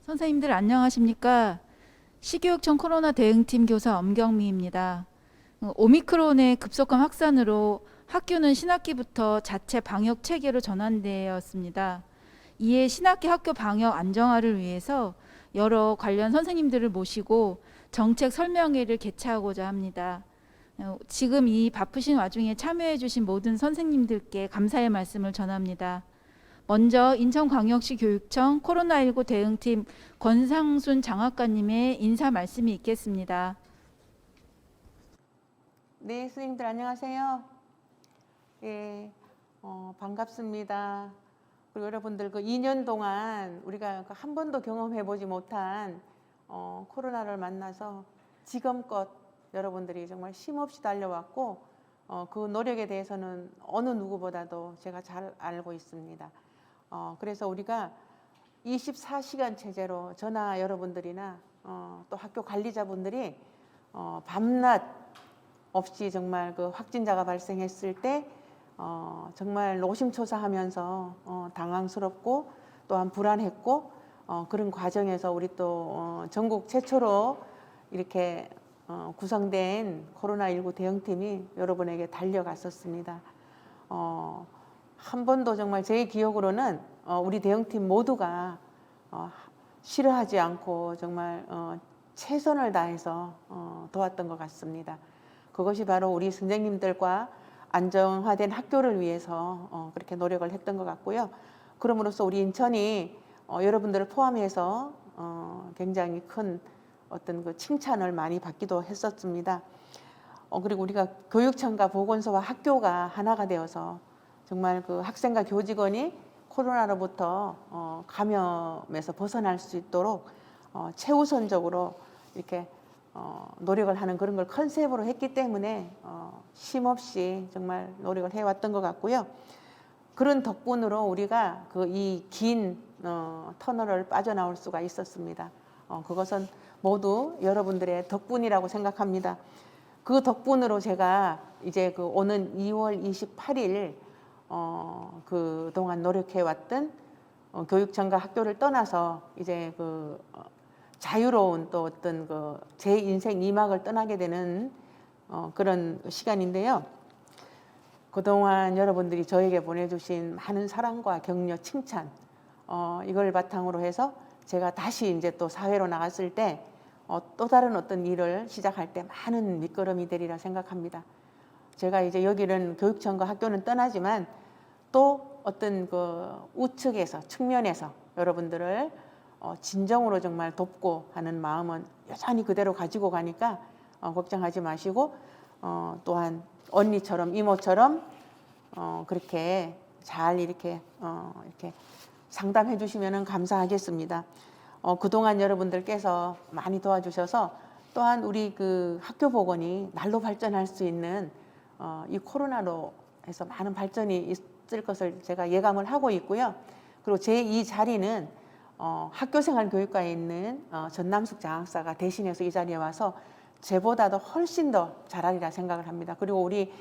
선생님들 안녕하십니까? 시교육청 코로나 대응팀 교사 엄경미입니다. 오미크론의 급속한 확산으로 학교는 신학기부터 자체 방역 체계로 전환되었습니다. 이에 신학기 학교 방역 안정화를 위해서 여러 관련 선생님들을 모시고 정책 설명회를 개최하고자 합니다. 지금 이 바쁘신 와중에 참여해 주신 모든 선생님들께 감사의 말씀을 전합니다. 먼저 인천광역시 교육청 코로나19 대응팀 권상순 장학관님의 인사 말씀이 있겠습니다. 네, 선생님들 안녕하세요. 예, 반갑습니다. 그리고 여러분들 그 2년 동안 우리가 한 번도 경험해보지 못한 코로나를 만나서 지금껏 여러분들이 정말 쉼없이 달려왔고 그 노력에 대해서는 어느 누구보다도 제가 잘 알고 있습니다. 그래서 우리가 24시간 체제로 저나 여러분들이나 또 학교 관리자분들이 밤낮 없이 정말 그 확진자가 발생했을 때 정말 노심초사하면서 당황스럽고 또한 불안했고 그런 과정에서 우리 또 전국 최초로 이렇게 구성된 코로나19 대응팀이 여러분에게 달려갔었습니다. 한 번도 정말 제 기억으로는 우리 대응팀 모두가 싫어하지 않고 정말 최선을 다해서 도왔던 것 같습니다. 그것이 바로 우리 선생님들과 안정화된 학교를 위해서 그렇게 노력을 했던 것 같고요. 그럼으로써 우리 인천이 여러분들을 포함해서 굉장히 큰 어떤 그 칭찬을 많이 받기도 했었습니다. 그리고 우리가 교육청과 보건소와 학교가 하나가 되어서 정말 그 학생과 교직원이 코로나로부터 감염에서 벗어날 수 있도록 최우선적으로 이렇게 노력을 하는 그런 걸 컨셉으로 했기 때문에 쉼없이 정말 노력을 해왔던 것 같고요. 그런 덕분으로 우리가 그 이 긴 터널을 빠져나올 수가 있었습니다. 그것은 모두 여러분들의 덕분이라고 생각합니다. 그 덕분으로 제가 이제 그 오는 2월 28일 그동안 노력해왔던 교육청과 학교를 떠나서 이제 그 자유로운 또 어떤 그 제 인생 2막을 떠나게 되는 그런 시간인데요. 그동안 여러분들이 저에게 보내주신 많은 사랑과 격려, 칭찬 이걸 바탕으로 해서 제가 다시 이제 또 사회로 나갔을 때 또 다른 어떤 일을 시작할 때 많은 밑거름이 되리라 생각합니다. 제가 이제 여기는 교육청과 학교는 떠나지만 또 어떤 그 우측에서 측면에서 여러분들을 진정으로 정말 돕고 하는 마음은 여전히 그대로 가지고 가니까 걱정하지 마시고 또한 언니처럼 이모처럼 그렇게 잘 이렇게 상담해 주시면 감사하겠습니다. 그동안 여러분들께서 많이 도와주셔서 또한 우리 그 학교 보건이 날로 발전할 수 있는 이 코로나로 해서 많은 발전이 있을 것을 제가 예감을 하고 있고요. 그리고 제 이 자리는 학교생활교육과에 있는 전남숙 장학사가 대신해서 이 자리에 와서 제보다도 훨씬 더 잘하리라 생각을 합니다. 그리고 우리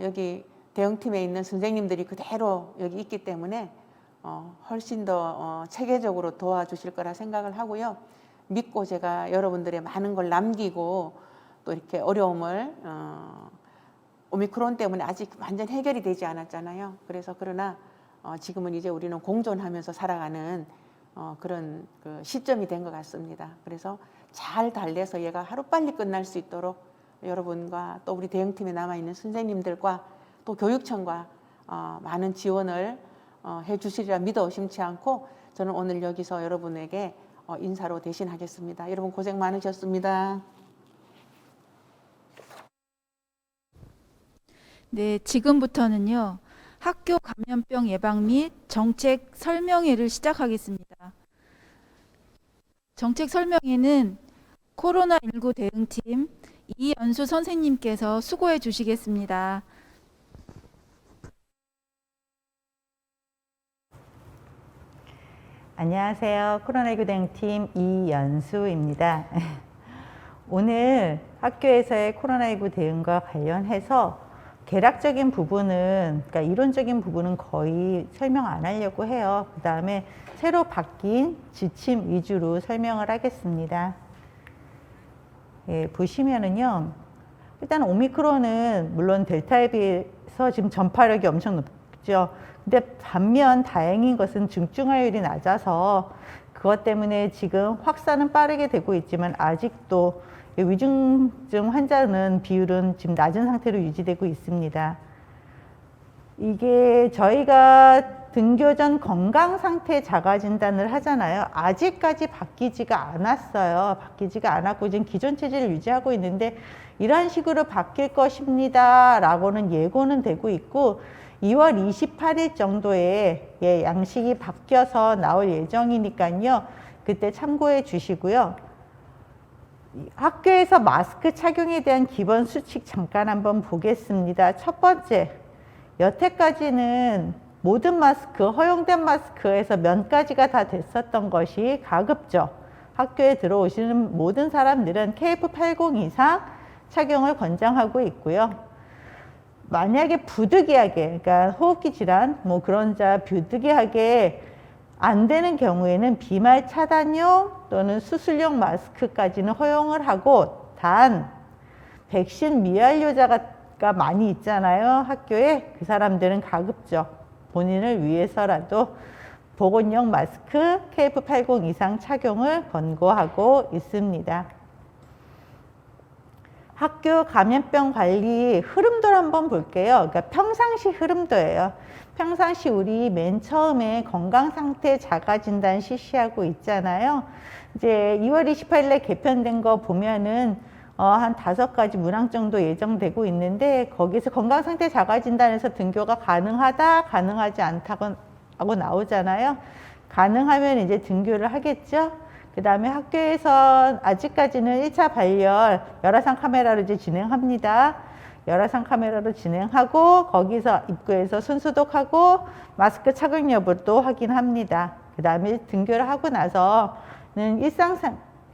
여기 대응팀에 있는 선생님들이 그대로 여기 있기 때문에 훨씬 더 체계적으로 도와주실 거라 생각을 하고요. 믿고 제가 여러분들의 많은 걸 남기고 또 이렇게 어려움을 오미크론 때문에 아직 완전 해결이 되지 않았잖아요. 그래서 그러나 지금은 이제 우리는 공존하면서 살아가는 그런 그 시점이 된 것 같습니다. 그래서 잘 달래서 얘가 하루빨리 끝날 수 있도록 여러분과 또 우리 대응팀에 남아있는 선생님들과 또 교육청과 많은 지원을 해주시리라 믿어 의심치 않고 저는 오늘 여기서 여러분에게 인사로 대신하겠습니다. 여러분 고생 많으셨습니다. 네, 지금부터는요. 학교 감염병 예방 및 정책 설명회를 시작하겠습니다. 정책 설명회는 코로나19 대응팀 이연수 선생님께서 수고해 주시겠습니다. 안녕하세요. 코로나19 대응팀 이연수입니다. 오늘 학교에서의 코로나19 대응과 관련해서 계략적인 부분은, 그러니까 이론적인 부분은 거의 설명 안 하려고 해요. 그 다음에 새로 바뀐 지침 위주로 설명을 하겠습니다. 예, 보시면은요, 일단 오미크론은 물론 델타에 비해서 지금 전파력이 엄청 높죠. 근데 반면 다행인 것은 중증화율이 낮아서 그것 때문에 지금 확산은 빠르게 되고 있지만 아직도 위중증 환자는 비율은 지금 낮은 상태로 유지되고 있습니다. 이게 저희가 등교 전 건강 상태 자가 진단을 하잖아요. 아직까지 바뀌지가 않았어요. 바뀌지가 않았고 지금 기존 체질을 유지하고 있는데 이런 식으로 바뀔 것입니다 라고는 예고는 되고 있고 2월 28일 정도에 양식이 바뀌어서 나올 예정이니까요. 그때 참고해 주시고요. 학교에서 마스크 착용에 대한 기본 수칙 잠깐 한번 보겠습니다. 첫 번째, 여태까지는 모든 마스크, 허용된 마스크에서 면까지가 다 됐었던 것이 가급적 학교에 들어오시는 모든 사람들은 KF80 이상 착용을 권장하고 있고요. 만약에 부득이하게, 그러니까 호흡기 질환, 뭐 그런 자 부득이하게 안 되는 경우에는 비말 차단용 또는 수술용 마스크까지는 허용을 하고 단 백신 미완료자가 많이 있잖아요. 학교에 그 사람들은 가급적 본인을 위해서라도 보건용 마스크 KF80 이상 착용을 권고하고 있습니다. 학교 감염병 관리 흐름도를 한번 볼게요. 그러니까 평상시 흐름도예요. 평상시 우리 맨 처음에 건강상태 자가진단 실시하고 있잖아요. 이제 2월 28일에 개편된 거 보면은 한 5가지 문항 정도 예정되고 있는데 거기서 건강상태 자가진단에서 등교가 가능하다, 가능하지 않다고 하고 나오잖아요. 가능하면 이제 등교를 하겠죠. 그 다음에 학교에서 아직까지는 1차 발열 열화상 카메라로 이제 진행합니다. 열화상 카메라로 진행하고 거기서 입구에서 손 소독하고 마스크 착용 여부도 확인합니다. 그 다음에 등교를 하고 나서는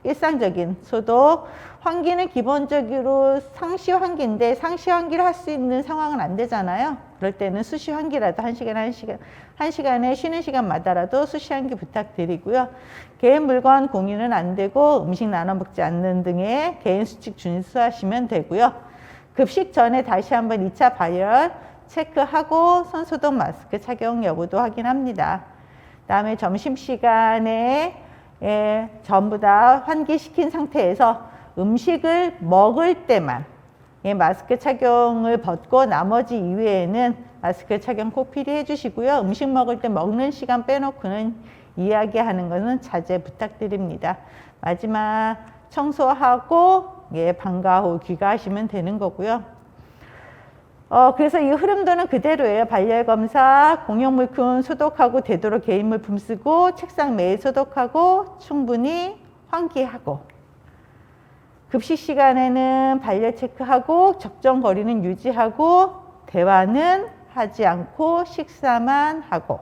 일상적인 소독, 환기는 기본적으로 상시 환기인데 상시 환기를 할 수 있는 상황은 안 되잖아요. 그럴 때는 수시 환기라도 1시간에 쉬는 시간마다라도 수시 환기 부탁드리고요. 개인 물건 공유는 안 되고 음식 나눠 먹지 않는 등의 개인 수칙 준수하시면 되고요. 급식 전에 다시 한번 2차 발열 체크하고 손 소독 마스크 착용 여부도 확인합니다. 그다음에 점심시간에 전부 다 환기시킨 상태에서 음식을 먹을 때만 마스크 착용을 벗고 나머지 이외에는 마스크 착용 꼭 필요해 주시고요. 음식 먹을 때 먹는 시간 빼놓고는 이야기하는 것은 자제 부탁드립니다. 마지막 청소하고 방과 후 귀가하시면 되는 거고요. 그래서 이 흐름도는 그대로예요. 발열 검사, 공용물품 소독하고 되도록 개인 물품 쓰고 책상 매일 소독하고 충분히 환기하고 급식 시간에는 발열 체크하고 적정 거리는 유지하고 대화는 하지 않고 식사만 하고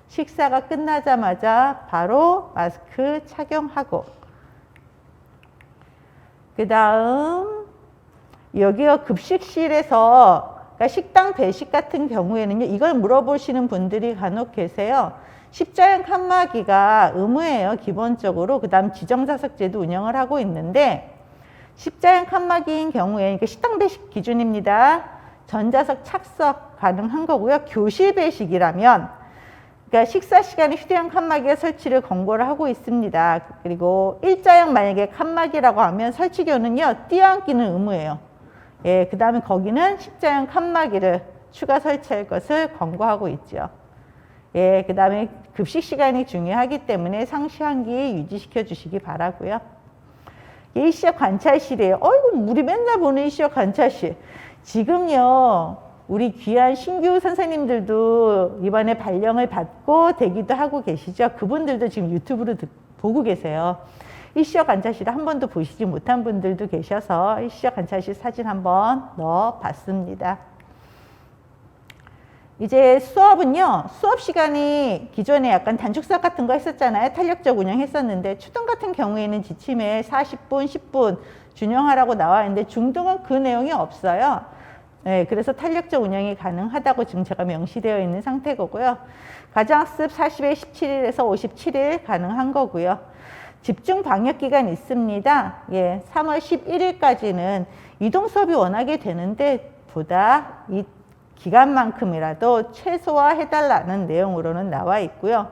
식사가 끝나자마자 바로 마스크 착용하고 그 다음 여기가 급식실에서 그러니까 식당 배식 같은 경우에는요, 이걸 물어보시는 분들이 간혹 계세요. 십자형 칸막이가 의무예요, 기본적으로. 그 다음 지정자석제도 운영을 하고 있는데, 십자형 칸막이인 경우에, 그러니까 식당 배식 기준입니다. 전자석 착석 가능한 거고요. 교실 배식이라면, 그러니까 식사 시간에 휴대용 칸막이의 설치를 권고를 하고 있습니다. 그리고 일자형 만약에 칸막이라고 하면 설치료는요, 뛰어앉기는 의무예요. 그 다음에 거기는 십자형 칸막이를 추가 설치할 것을 권고하고 있죠. 그 다음에 급식 시간이 중요하기 때문에 상시 환기 유지시켜 주시기 바라고요. 일시적 관찰실이에요. 어이구, 우리 맨날 보는 일시적 관찰실. 지금요, 우리 귀한 신규 선생님들도 이번에 발령을 받고 대기도 하고 계시죠. 그분들도 지금 유튜브로 보고 계세요. 일시적 관찰실 한 번도 보시지 못한 분들도 계셔서 일시적 관찰실 사진 한번 넣어봤습니다. 이제 수업은요, 수업 시간이 기존에 약간 단축 수업 같은 거 했었잖아요. 탄력적 운영했었는데 초등 같은 경우에는 지침에 40분, 10분 준영하라고 나와 있는데 중등은 그 내용이 없어요. 네, 그래서 탄력적 운영이 가능하다고 지금 제가 명시되어 있는 상태고요. 가정학습 40일 17일에서 57일 가능한 거고요. 집중 방역 기간 있습니다. 예, 3월 11일까지는 이동 수업이 원하게 되는데 보다 이 기간만큼이라도 최소화해달라는 내용으로는 나와 있고요.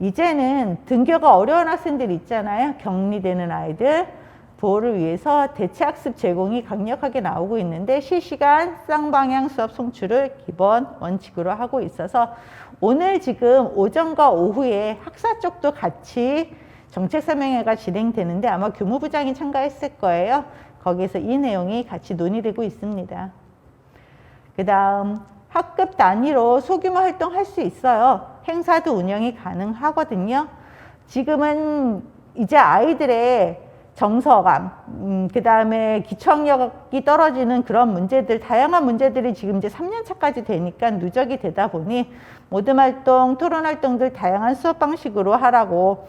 이제는 등교가 어려운 학생들 있잖아요. 격리되는 아이들 보호를 위해서 대체학습 제공이 강력하게 나오고 있는데 실시간 쌍방향 수업 송출을 기본 원칙으로 하고 있어서 오늘 지금 오전과 오후에 학사 쪽도 같이 정책설명회가 진행되는데 아마 교무부장이 참가했을 거예요. 거기에서 이 내용이 같이 논의되고 있습니다. 그 다음 학급 단위로 소규모 활동할 수 있어요. 행사도 운영이 가능하거든요. 지금은 이제 아이들의 정서감, 그 다음에 기초학력이 떨어지는 그런 문제들, 다양한 문제들이 지금 이제 3년차까지 되니까 누적이 되다 보니 모든 활동, 토론 활동들 다양한 수업 방식으로 하라고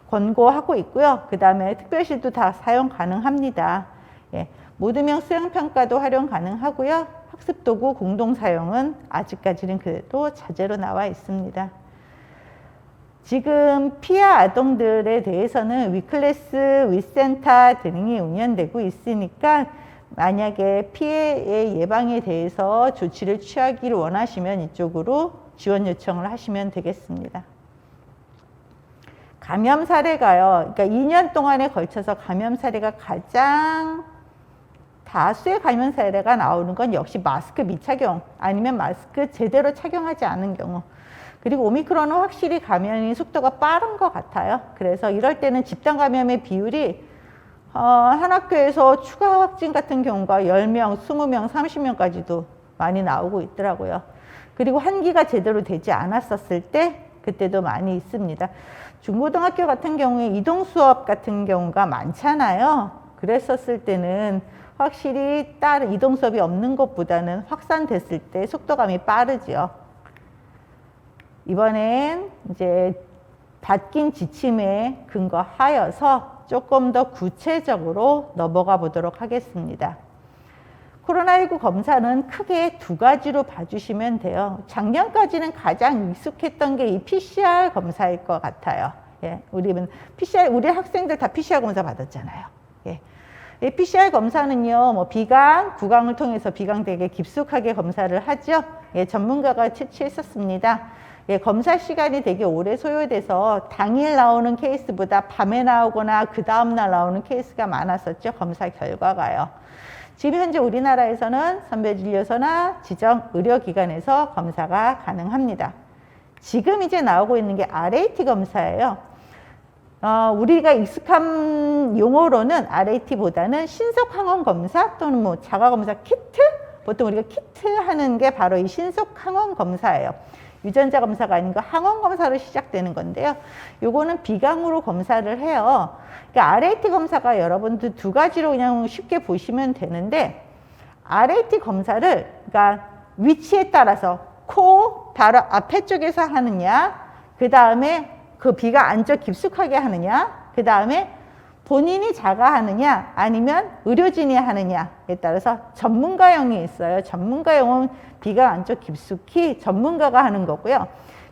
권고하고 있고요. 그 다음에 특별실도 다 사용 가능합니다. 예, 모두명 수행평가도 활용 가능하고요. 학습도구 공동 사용은 아직까지는 그래도 자제로 나와 있습니다. 지금 피해 아동들에 대해서는 위클래스, 위센터 등이 운영되고 있으니까 만약에 피해의 예방에 대해서 조치를 취하기를 원하시면 이쪽으로 지원 요청을 하시면 되겠습니다. 감염 사례가요. 그러니까 2년 동안에 걸쳐서 감염 사례가 가장 다수의 감염 사례가 나오는 건 역시 마스크 미착용 아니면 마스크 제대로 착용하지 않은 경우. 그리고 오미크론은 확실히 감염의 속도가 빠른 것 같아요. 그래서 이럴 때는 집단 감염의 비율이 한 학교에서 추가 확진 같은 경우가 10명, 20명, 30명까지도 많이 나오고 있더라고요. 그리고 환기가 제대로 되지 않았었을 때 그때도 많이 있습니다. 중고등학교 같은 경우에 이동 수업 같은 경우가 많잖아요. 그랬었을 때는 확실히 다른 이동 수업이 없는 것보다는 확산됐을 때 속도감이 빠르죠. 이번엔 이제 바뀐 지침에 근거하여서 조금 더 구체적으로 넘어가 보도록 하겠습니다. 코로나19 검사는 크게 두 가지로 봐주시면 돼요. 작년까지는 가장 익숙했던 게 이 PCR 검사일 것 같아요. 예, 우리 학생들 다 PCR 검사 받았잖아요. 예. 이 PCR 검사는요, 뭐 비강, 구강을 통해서 비강되게 깊숙하게 검사를 하죠. 예, 전문가가 채취했었습니다. 예, 검사 시간이 되게 오래 소요돼서 당일 나오는 케이스보다 밤에 나오거나 그 다음날 나오는 케이스가 많았었죠. 검사 결과가요. 지금 현재 우리나라에서는 선별진료소나 지정 의료기관에서 검사가 가능합니다. 지금 이제 나오고 있는 게 RAT 검사예요. 우리가 익숙한 용어로는 RAT보다는 신속 항원 검사 또는 뭐 자가 검사 키트? 보통 우리가 키트 하는 게 바로 이 신속 항원 검사예요. 유전자 검사가 아닌 거 항원 검사로 시작되는 건데요. 요거는 비강으로 검사를 해요. 그러니까 RAT 검사가 여러분들 두 가지로 그냥 쉽게 보시면 되는데 RAT 검사를 그러니까 위치에 따라서 코 바로 앞에 쪽에서 하느냐, 그 다음에 그 비가 안쪽 깊숙하게 하느냐, 그 다음에 본인이 자가 하느냐 아니면 의료진이 하느냐에 따라서 전문가용이 있어요. 전문가용은 비가 안쪽 깊숙이 전문가가 하는 거고요.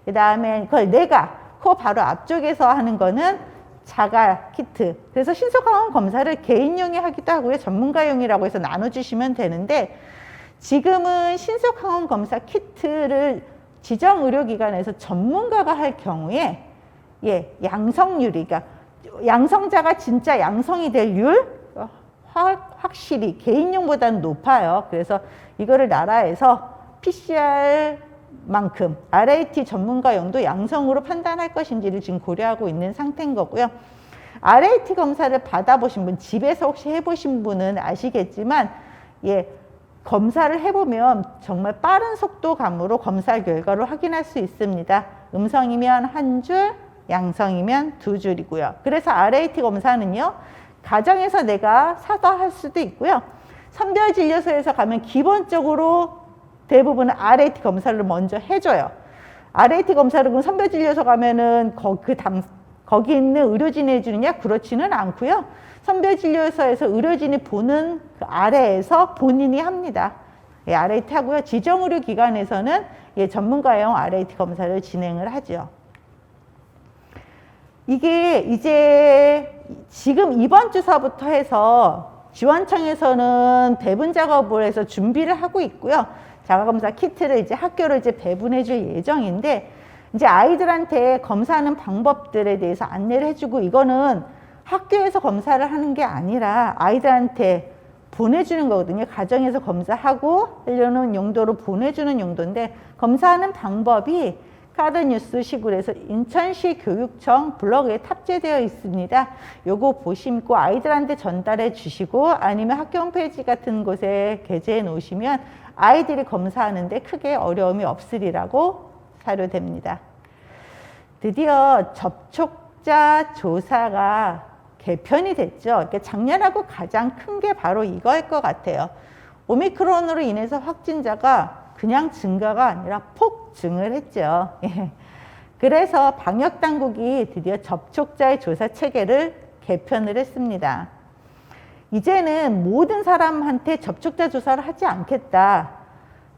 그 다음에 그걸 내가 코 바로 앞쪽에서 하는 거는 자가 키트. 그래서 신속항원 검사를 개인용이 하기도 하고요. 전문가용이라고 해서 나눠주시면 되는데 지금은 신속항원 검사 키트를 지정 의료기관에서 전문가가 할 경우에 예, 양성률이, 그러니까 양성자가 진짜 양성이 될 율 확실히 개인용보다는 높아요. 그래서 이거를 나라에서 PCR만큼 RAT 전문가용도 양성으로 판단할 것인지를 지금 고려하고 있는 상태인 거고요. RAT 검사를 받아보신 분, 집에서 혹시 해보신 분은 아시겠지만 예, 검사를 해보면 정말 빠른 속도감으로 검사 결과를 확인할 수 있습니다. 음성이면 한 줄, 양성이면 두 줄이고요. 그래서 RAT 검사는요, 가정에서 내가 사서 할 수도 있고요. 선별진료소에서 가면 기본적으로 대부분은 RAT 검사를 먼저 해줘요. RAT 검사를 그럼 선별진료소 가면은 거기 있는 의료진이 해주느냐? 그렇지는 않고요. 선별진료소에서 의료진이 보는 그 아래에서 본인이 합니다. 예, RAT 하고요. 지정의료기관에서는 예, 전문가용 RAT 검사를 진행을 하죠. 이게 이제 지금 이번 주서부터 해서 지원청에서는 배분 작업을 해서 준비를 하고 있고요. 자가검사 키트를 이제 학교로 이제 배분해 줄 예정인데, 이제 아이들한테 검사하는 방법들에 대해서 안내를 해주고, 이거는 학교에서 검사를 하는 게 아니라 아이들한테 보내주는 거거든요. 가정에서 검사하고 하려는 용도로 보내주는 용도인데, 검사하는 방법이 카드뉴스식으로 해서 인천시 교육청 블로그에 탑재되어 있습니다. 요거 보시고 아이들한테 전달해 주시고, 아니면 학교 홈페이지 같은 곳에 게재해 놓으시면 아이들이 검사하는데 크게 어려움이 없으리라고 사료됩니다. 드디어 접촉자 조사가 개편이 됐죠. 그러니까 작년하고 가장 큰 게 바로 이거일 것 같아요. 오미크론으로 인해서 확진자가 그냥 증가가 아니라 폭증을 했죠. 그래서 방역당국이 드디어 접촉자의 조사 체계를 개편을 했습니다. 이제는 모든 사람한테 접촉자 조사를 하지 않겠다.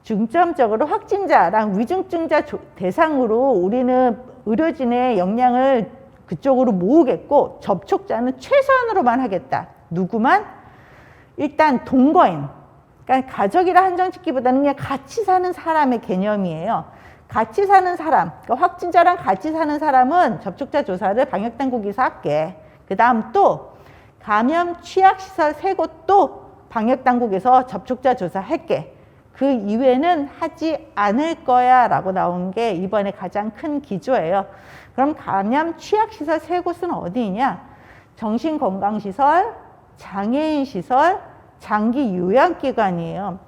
중점적으로 확진자랑 위중증자 대상으로 우리는 의료진의 역량을 그쪽으로 모으겠고, 접촉자는 최소한으로만 하겠다. 누구만? 일단 동거인. 그러니까 가족이라 한정짓기보다는 그냥 같이 사는 사람의 개념이에요. 같이 사는 사람, 그러니까 확진자랑 같이 사는 사람은 접촉자 조사를 방역당국에서 할게. 그 다음 또 감염 취약시설 3곳도 방역당국에서 접촉자 조사할게. 그 이외에는 하지 않을 거야 라고 나온 게 이번에 가장 큰 기조예요. 그럼 감염 취약시설 3곳은 어디냐? 정신건강시설, 장애인시설, 장기 요양기관이에요.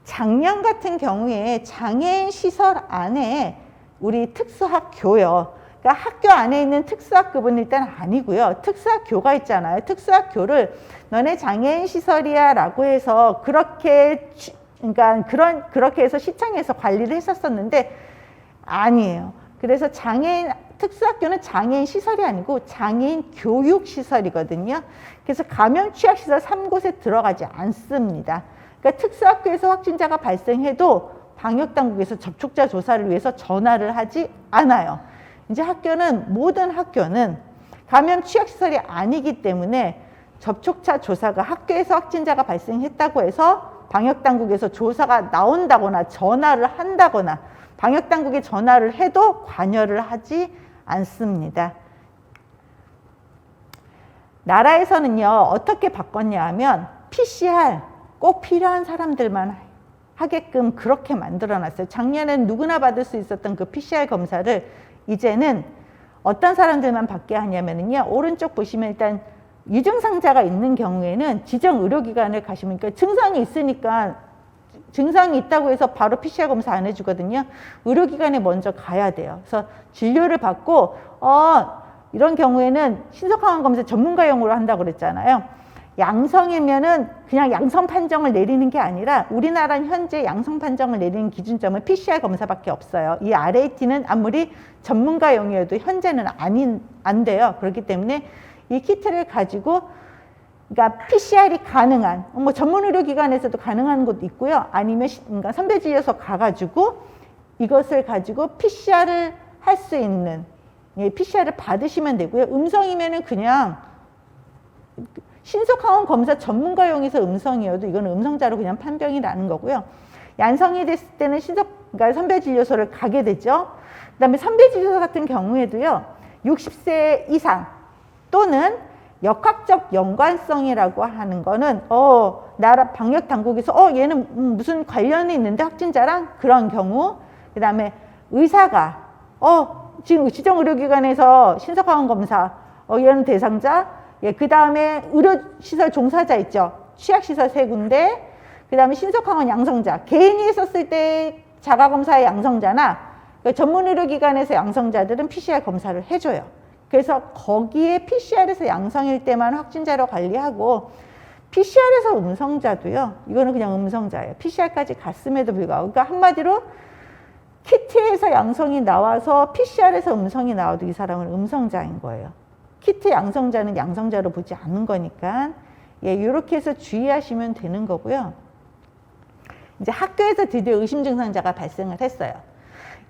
작년 같은 경우에 장애인 시설 안에 우리 특수학교요. 그러니까 학교 안에 있는 특수학급은 일단 아니고요. 특수학교가 있잖아요. 특수학교를 너네 장애인 시설이야 라고 해서 그러니까 그렇게 해서 시청에서 관리를 했었었는데 아니에요. 그래서 특수학교는 장애인 시설이 아니고 장애인 교육시설이거든요. 그래서 감염 취약시설 3곳에 들어가지 않습니다. 그러니까 특수학교에서 확진자가 발생해도 방역당국에서 접촉자 조사를 위해서 전화를 하지 않아요. 이제 모든 학교는 감염 취약시설이 아니기 때문에 접촉자 조사가 학교에서 확진자가 발생했다고 해서 방역당국에서 조사가 나온다거나 전화를 한다거나 방역당국에 전화를 해도 관여를 하지 않습니다. 나라에서는요, 어떻게 바꿨냐 하면 PCR 꼭 필요한 사람들만 하게끔 그렇게 만들어 놨어요. 작년엔 누구나 받을 수 있었던 그 PCR 검사를 이제는 어떤 사람들만 받게 하냐면요, 오른쪽 보시면 일단 유증상자가 있는 경우에는 지정 의료기관을 가시면, 그러니까 증상이 있다고 해서 바로 PCR 검사 안 해주거든요. 의료기관에 먼저 가야 돼요. 그래서 진료를 받고, 이런 경우에는 신속항원 검사 전문가용으로 한다고 그랬잖아요. 양성이면은 그냥 양성 판정을 내리는 게 아니라 우리나라는 현재 양성 판정을 내리는 기준점은 PCR 검사밖에 없어요. 이 RAT는 아무리 전문가용이어도 현재는 안 돼요. 그렇기 때문에 이 키트를 가지고, 그러니까 PCR이 가능한, 뭐 전문 의료기관에서도 가능한 곳도 있고요. 아니면 그러니까 선별진료소 가가지고 이것을 가지고 PCR을 할 수 있는, PCR을 받으시면 되고요. 음성이면은 그냥 신속항원 검사 전문가용에서 음성이어도 이건 음성자로 그냥 판명이 나는 거고요. 양성이 됐을 때는 그러니까 선별진료소를 가게 되죠. 그 다음에 선별진료소 같은 경우에도요, 60세 이상 또는 역학적 연관성이라고 하는 거는 나라 방역 당국에서 얘는 무슨 관련이 있는데 확진자랑, 그런 경우. 그 다음에 의사가 지금 지정 의료기관에서 신속항원 검사 얘는 대상자. 그 다음에 의료시설 종사자 있죠. 취약시설 3군데. 그 다음에 신속항원 양성자. 개인이 했었을 때 자가검사의 양성자나 그러니까 전문의료기관에서 양성자들은 PCR 검사를 해줘요. 그래서 거기에 PCR에서 양성일 때만 확진자로 관리하고, PCR에서 음성자도요, 이거는 그냥 음성자예요. PCR까지 갔음에도 불구하고. 그러니까 한마디로 키트에서 양성이 나와서 PCR에서 음성이 나와도 이 사람은 음성자인 거예요. 키트 양성자는 양성자로 보지 않는 거니까. 이렇게 해서 주의하시면 되는 거고요. 이제 학교에서 드디어 의심 증상자가 발생을 했어요.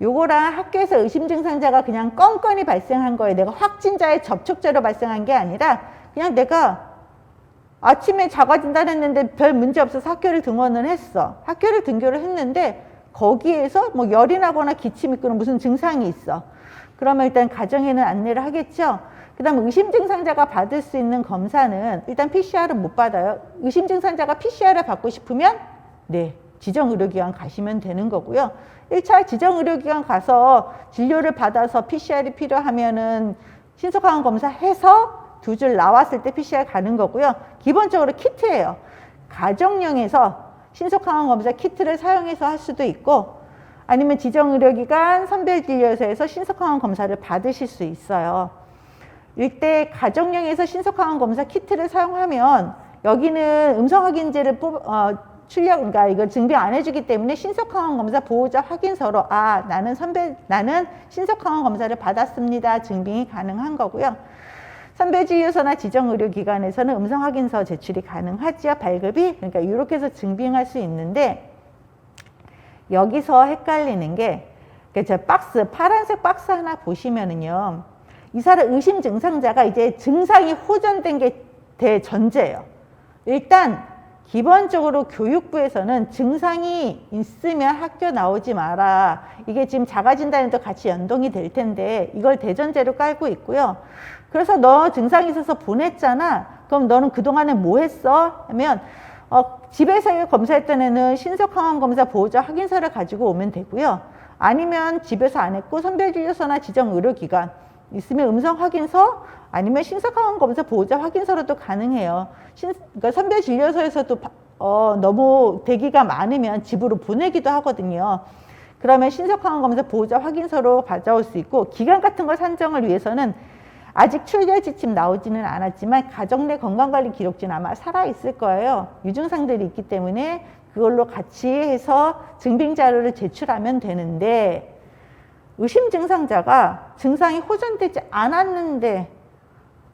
요거랑 학교에서 의심 증상자가 그냥 건건이 발생한 거예요. 내가 확진자의 접촉자로 발생한 게 아니라 그냥 내가 아침에 자가 진단했는데 별 문제 없어서 학교를 등원을 했어. 학교를 등교를 했는데 거기에서 뭐 열이 나거나 기침이 있거나 무슨 증상이 있어. 그러면 일단 가정에는 안내를 하겠죠. 그 다음 의심 증상자가 받을 수 있는 검사는 일단 PCR은 못 받아요. 의심 증상자가 PCR을 받고 싶으면 네, 지정의료기관 가시면 되는 거고요. 1차 지정의료기관 가서 진료를 받아서 PCR이 필요하면은 신속항원 검사 해서 2줄 나왔을 때 PCR 가는 거고요. 기본적으로 키트예요. 가정용에서 신속항원 검사 키트를 사용해서 할 수도 있고 아니면 지정의료기관 선별진료소에서 신속항원 검사를 받으실 수 있어요. 이때 가정용에서 신속항원 검사 키트를 사용하면 여기는 음성확인제를 그러니까 이거 증빙 안 해주기 때문에 신속항원 검사 보호자 확인서로 나는 신속항원 검사를 받았습니다. 증빙이 가능한 거고요. 선별진료소나 지정의료기관에서는 음성확인서 제출이 가능하지요. 발급이. 그러니까 이렇게 해서 증빙할 수 있는데 여기서 헷갈리는 게 저 박스, 파란색 박스 하나 보시면은요. 이 사람 의심 증상자가 이제 증상이 호전된 게 대전제예요. 일단 기본적으로 교육부에서는 증상이 있으면 학교 나오지 마라. 이게 지금 자가진단에도 같이 연동이 될 텐데 이걸 대전제로 깔고 있고요. 그래서 너 증상이 있어서 보냈잖아. 그럼 너는 그동안에 뭐 했어? 하면 집에서 검사했던 애는 신속항원 검사 보호자 확인서를 가지고 오면 되고요. 아니면 집에서 안 했고 선별진료소나 지정의료기관 있으면 음성 확인서 아니면 신속항원 검사 보호자 확인서로도 가능해요. 그러니까 선별진료소에서도 너무 대기가 많으면 집으로 보내기도 하거든요. 그러면 신속항원 검사 보호자 확인서로 받아올 수 있고 기간 같은 거 산정을 위해서는 아직 출결 지침 나오지는 않았지만 가정 내 건강관리 기록지는 아마 살아있을 거예요. 유증상들이 있기 때문에 그걸로 같이 해서 증빙 자료를 제출하면 되는데 의심 증상자가 증상이 호전되지 않았는데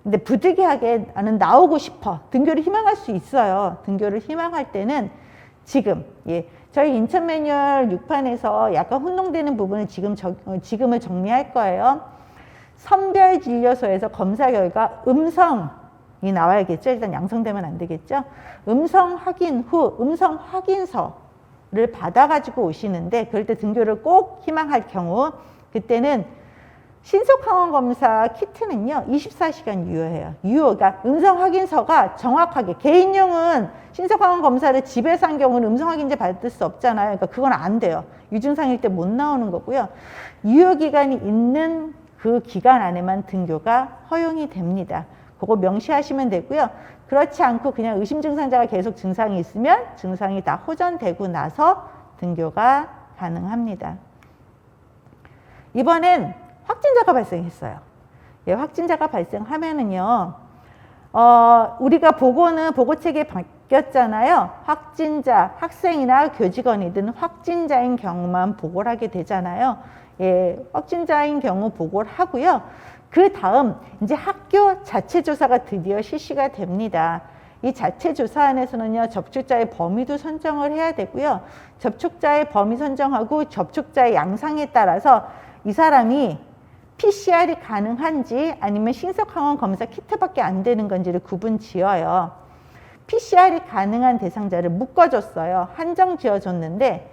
근데 부득이하게 나는 나오고 싶어. 등교를 희망할 수 있어요. 등교를 희망할 때는 지금 저희 인천 매뉴얼 6판에서 약간 혼동되는 부분을 지금을 정리할 거예요. 선별진료소에서 검사 결과 음성이 나와야겠죠. 일단 양성되면 안 되겠죠. 음성 확인 후 음성 확인서를 받아가지고 오시는데 그럴 때 등교를 꼭 희망할 경우 그때는 신속항원 검사 키트는요 24시간 유효해요. 그러니까 음성 확인서가 정확하게 개인용은 신속항원 검사를 집에서 한 경우는 음성 확인제 받을 수 없잖아요. 그러니까 그건 안 돼요. 유증상일 때 못 나오는 거고요. 유효기간이 있는 그 기간 안에만 등교가 허용이 됩니다. 그거 명시하시면 되고요. 그렇지 않고 그냥 의심 증상자가 계속 증상이 있으면 증상이 다 호전되고 나서 등교가 가능합니다. 이번엔 확진자가 발생했어요. 확진자가 발생하면은요, 우리가 보고책이 바뀌었잖아요. 확진자, 학생이나 교직원이든 확진자인 경우만 보고를 하게 되잖아요. 확진자인 경우 보고를 하고요. 그 다음 이제 학교 자체 조사가 드디어 실시가 됩니다. 이 자체 조사안에서는요, 접촉자의 범위도 선정을 해야 되고요. 접촉자의 범위 선정하고 접촉자의 양상에 따라서 이 사람이 PCR이 가능한지 아니면 신속항원 검사 키트밖에 안 되는 건지를 구분 지어요. PCR이 가능한 대상자를 묶어줬어요. 한정 지어줬는데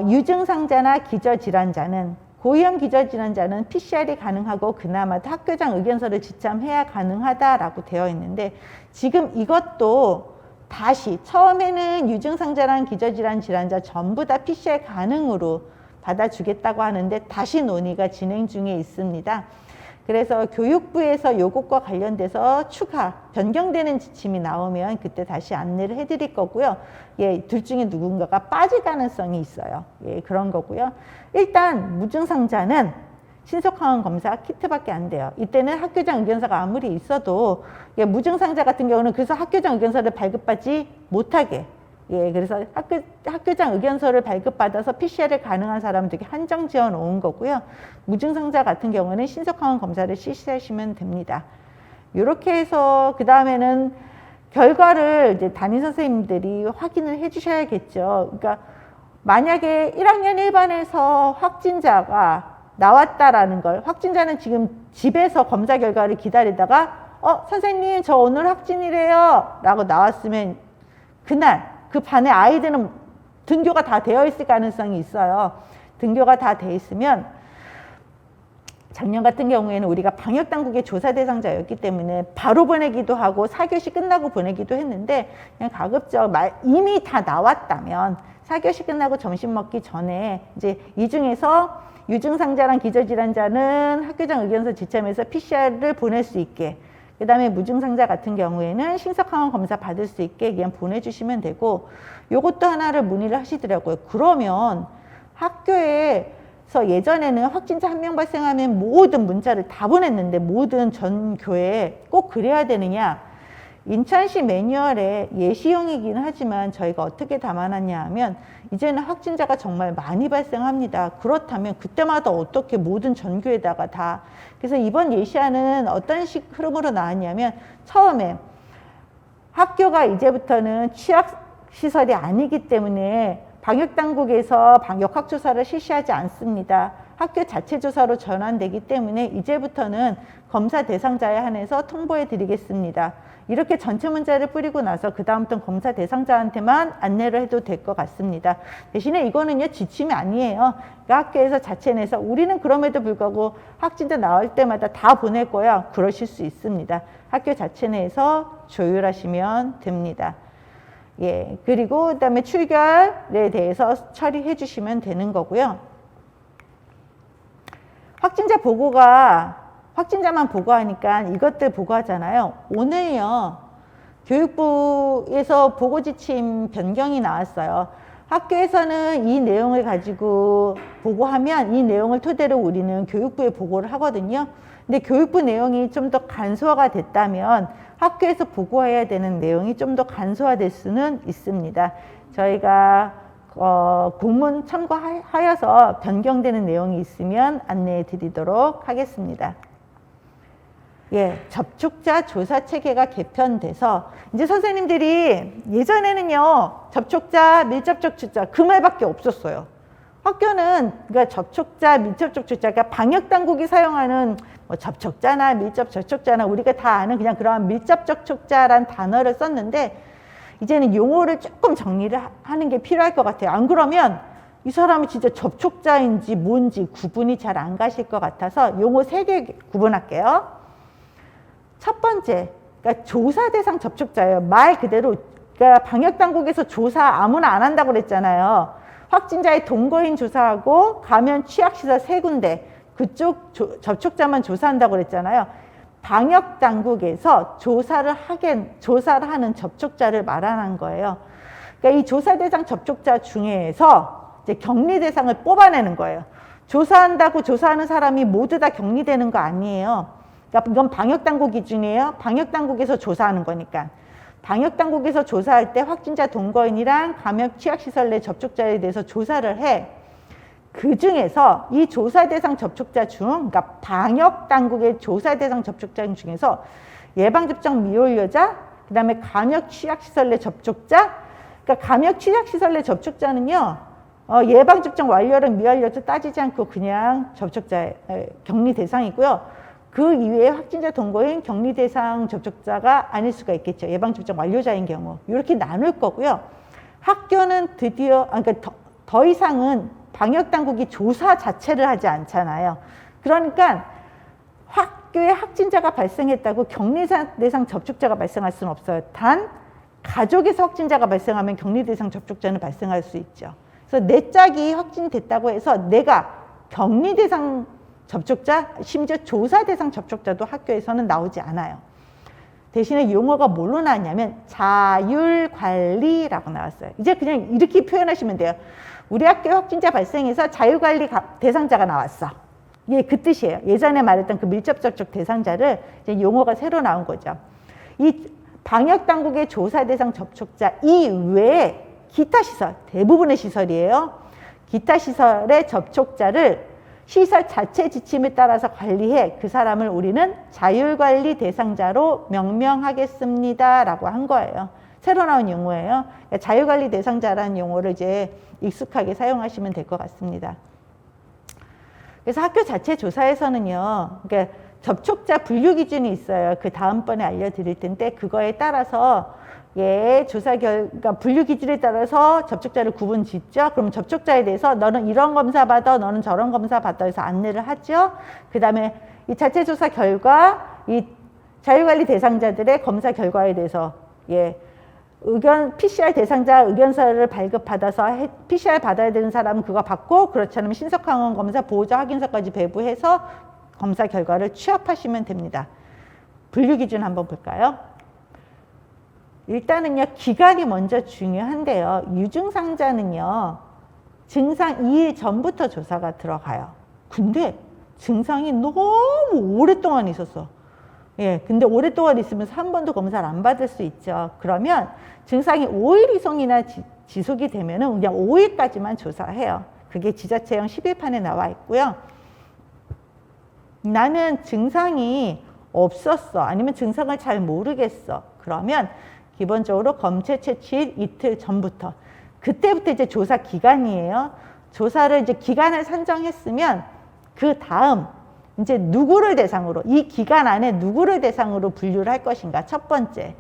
유증상자나 기저질환자는 고위험 기저질환자는 PCR이 가능하고 그나마 학교장 의견서를 지참해야 가능하다라고 되어 있는데 지금 이것도 다시 처음에는 유증상자랑 기저질환 질환자 전부 다 PCR 가능으로 받아주겠다고 하는데 다시 논의가 진행 중에 있습니다. 그래서 교육부에서 요것과 관련돼서 추가 변경되는 지침이 나오면 그때 다시 안내를 해드릴 거고요. 둘 중에 누군가가 빠질 가능성이 있어요. 그런 거고요. 일단 무증상자는 신속항원 검사 키트밖에 안 돼요. 이때는 학교장 의견서가 아무리 있어도 무증상자 같은 경우는 그래서 학교장 의견서를 발급받지 못하게 그래서 학교장 의견서를 발급받아서 PCR을 가능한 사람들에게 한정 지어 놓은 거고요. 무증상자 같은 경우는 신속항원 검사를 실시하시면 됩니다. 이렇게 해서 그 다음에는 결과를 이제 담임 선생님들이 확인을 해 주셔야겠죠. 그러니까 만약에 1학년 1반에서 확진자가 나왔다라는 걸, 확진자는 지금 집에서 검사 결과를 기다리다가 선생님 저 오늘 확진이래요 라고 나왔으면 그날 그 반의 아이들은 등교가 다 되어 있을 가능성이 있어요. 등교가 다 돼 있으면 작년 같은 경우에는 우리가 방역당국의 조사 대상자였기 때문에 바로 보내기도 하고 4교시 끝나고 보내기도 했는데 그냥 가급적 이미 다 나왔다면 4교시 끝나고 점심 먹기 전에 이제 이 중에서 유증상자랑 기저질환자는 학교장 의견서 지참해서 PCR을 보낼 수 있게, 그 다음에 무증상자 같은 경우에는 신속항원 검사 받을 수 있게 그냥 보내주시면 되고, 요것도 하나를 문의를 하시더라고요. 그러면 학교에서 예전에는 확진자 1명 발생하면 모든 문자를 다 보냈는데 모든 전 교회에 꼭 그래야 되느냐? 인천시 매뉴얼에 예시용이긴 하지만 저희가 어떻게 담아놨냐 하면 이제는 확진자가 정말 많이 발생합니다. 그렇다면 그때마다 어떻게 모든 전교에다가 다, 그래서 이번 예시안은 어떤 흐름으로 나왔냐면 처음에 학교가 이제부터는 취약시설이 아니기 때문에 방역당국에서 역학조사를 실시하지 않습니다. 학교 자체 조사로 전환되기 때문에 이제부터는 검사 대상자에 한해서 통보해 드리겠습니다. 이렇게 전체 문자를 뿌리고 나서 그 다음부터는 검사 대상자한테만 안내를 해도 될 것 같습니다. 대신에 이거는요 지침이 아니에요. 그러니까 학교에서 자체 내서 우리는 그럼에도 불구하고 확진자 나올 때마다 다 보낼 거야, 그러실 수 있습니다. 학교 자체 내에서 조율하시면 됩니다. 예, 그리고 그다음에 출결에 대해서 처리해 주시면 되는 거고요. 확진자 보고가 확진자만 보고하니까 이것들 보고하잖아요. 오늘요 교육부에서 보고 지침 변경이 나왔어요. 학교에서는 이 내용을 가지고 보고하면 이 내용을 토대로 우리는 교육부에 보고를 하거든요. 근데 교육부 내용이 좀 더 간소화가 됐다면 학교에서 보고해야 되는 내용이 좀 더 간소화될 수는 있습니다. 저희가 공문 참고하여서 변경되는 내용이 있으면 안내해 드리도록 하겠습니다. 예, 접촉자 조사 체계가 개편돼서 이제 선생님들이 예전에는요 접촉자, 밀접촉 주자 그 말밖에 없었어요. 학교는 그러니까 접촉자, 밀접촉 주자, 그러니까 방역 당국이 사용하는 뭐 접촉자나 밀접 접촉자나 우리가 다 아는 그냥 그런 밀접 접촉자란 단어를 썼는데 이제는 용어를 조금 정리를 하는 게 필요할 것 같아요. 안 그러면 이 사람이 진짜 접촉자인지 뭔지 구분이 잘 안 가실 것 같아서 용어 3개 구분할게요. 첫 번째, 그러니까 조사 대상 접촉자예요. 말 그대로, 그러니까 방역당국에서 조사 아무나 안 한다고 그랬잖아요. 확진자의 동거인 조사하고 감염 취약시설 3군데, 그쪽 접촉자만 조사한다고 그랬잖아요. 방역당국에서 조사를 하는 접촉자를 말하는 거예요. 그러니까 이 조사 대상 접촉자 중에서 이제 격리 대상을 뽑아내는 거예요. 조사한다고 조사하는 사람이 모두 다 격리되는 거 아니에요. 그러니까 이건 방역당국 기준이에요. 방역당국에서 조사하는 거니까. 방역당국에서 조사할 때 확진자 동거인이랑 감염 취약시설 내 접촉자에 대해서 조사를 해. 그 중에서 이 조사 대상 접촉자 중, 그러니까 방역당국의 조사 대상 접촉자 중에서 예방접종 미완료자, 그 다음에 감염 취약시설 내 접촉자, 그러니까 감염 취약시설 내 접촉자는요, 예방접종 완료랑 미완료자 따지지 않고 그냥 접촉자 격리 대상이고요. 그 이외에 확진자 동거인 격리 대상 접촉자가 아닐 수가 있겠죠. 예방접종 완료자인 경우. 이렇게 나눌 거고요. 학교는 드디어, 그러니까 더 이상은 방역당국이 조사 자체를 하지 않잖아요. 그러니까 학교에 확진자가 발생했다고 격리 대상 접촉자가 발생할 수는 없어요. 단, 가족에서 확진자가 발생하면 격리 대상 접촉자는 발생할 수 있죠. 그래서 내 짝이 확진됐다고 해서 내가 격리 대상 접촉자, 심지어 조사 대상 접촉자도 학교에서는 나오지 않아요. 대신에 용어가 뭘로 나왔냐면 자율관리라고 나왔어요. 이제 그냥 이렇게 표현하시면 돼요. 우리 학교에 확진자 발생해서 자율관리 대상자가 나왔어. 예, 그 뜻이에요. 예전에 말했던 그 밀접 접촉 대상자를 이제 용어가 새로 나온 거죠. 이 방역당국의 조사 대상 접촉자 이외에 기타 시설, 대부분의 시설이에요. 기타 시설의 접촉자를 시설 자체 지침에 따라서 관리해 그 사람을 우리는 자율관리 대상자로 명명하겠습니다 라고 한 거예요. 새로 나온 용어예요. 그러니까 자유관리 대상자라는 용어를 이제 익숙하게 사용하시면 될 것 같습니다. 그래서 학교 자체 조사에서는요, 그러니까 접촉자 분류 기준이 있어요. 그 다음번에 알려드릴 텐데 그거에 따라서 조사 결과 분류 기준에 따라서 접촉자를 구분 짓죠. 그럼 접촉자에 대해서 너는 이런 검사 받아, 너는 저런 검사 받아 해서 안내를 하죠. 그 다음에 이 자체 조사 결과 이 자유관리 대상자들의 검사 결과에 대해서 의견 PCR 대상자 의견서를 발급받아서 PCR 받아야 되는 사람은 그거 받고 그렇지 않으면 신속항원 검사 보호자 확인서까지 배부해서 검사 결과를 취합하시면 됩니다. 분류 기준 한번 볼까요? 일단은요, 기간이 먼저 중요한데요. 유증상자는요, 증상 2일 전부터 조사가 들어가요. 근데 증상이 너무 오랫동안 있었어. 근데 오랫동안 있으면서 한 번도 검사를 안 받을 수 있죠. 그러면 증상이 5일 이상이나 지속이 되면은 그냥 5일까지만 조사해요. 그게 지자체형 11판에 나와 있고요. 나는 증상이 없었어. 아니면 증상을 잘 모르겠어. 그러면 기본적으로 검체 채취일 이틀 전부터. 그때부터 이제 조사 기간이에요. 조사를 이제 기간을 산정했으면 그 다음 이제 누구를 대상으로, 이 기간 안에 누구를 대상으로 분류를 할 것인가. 첫 번째.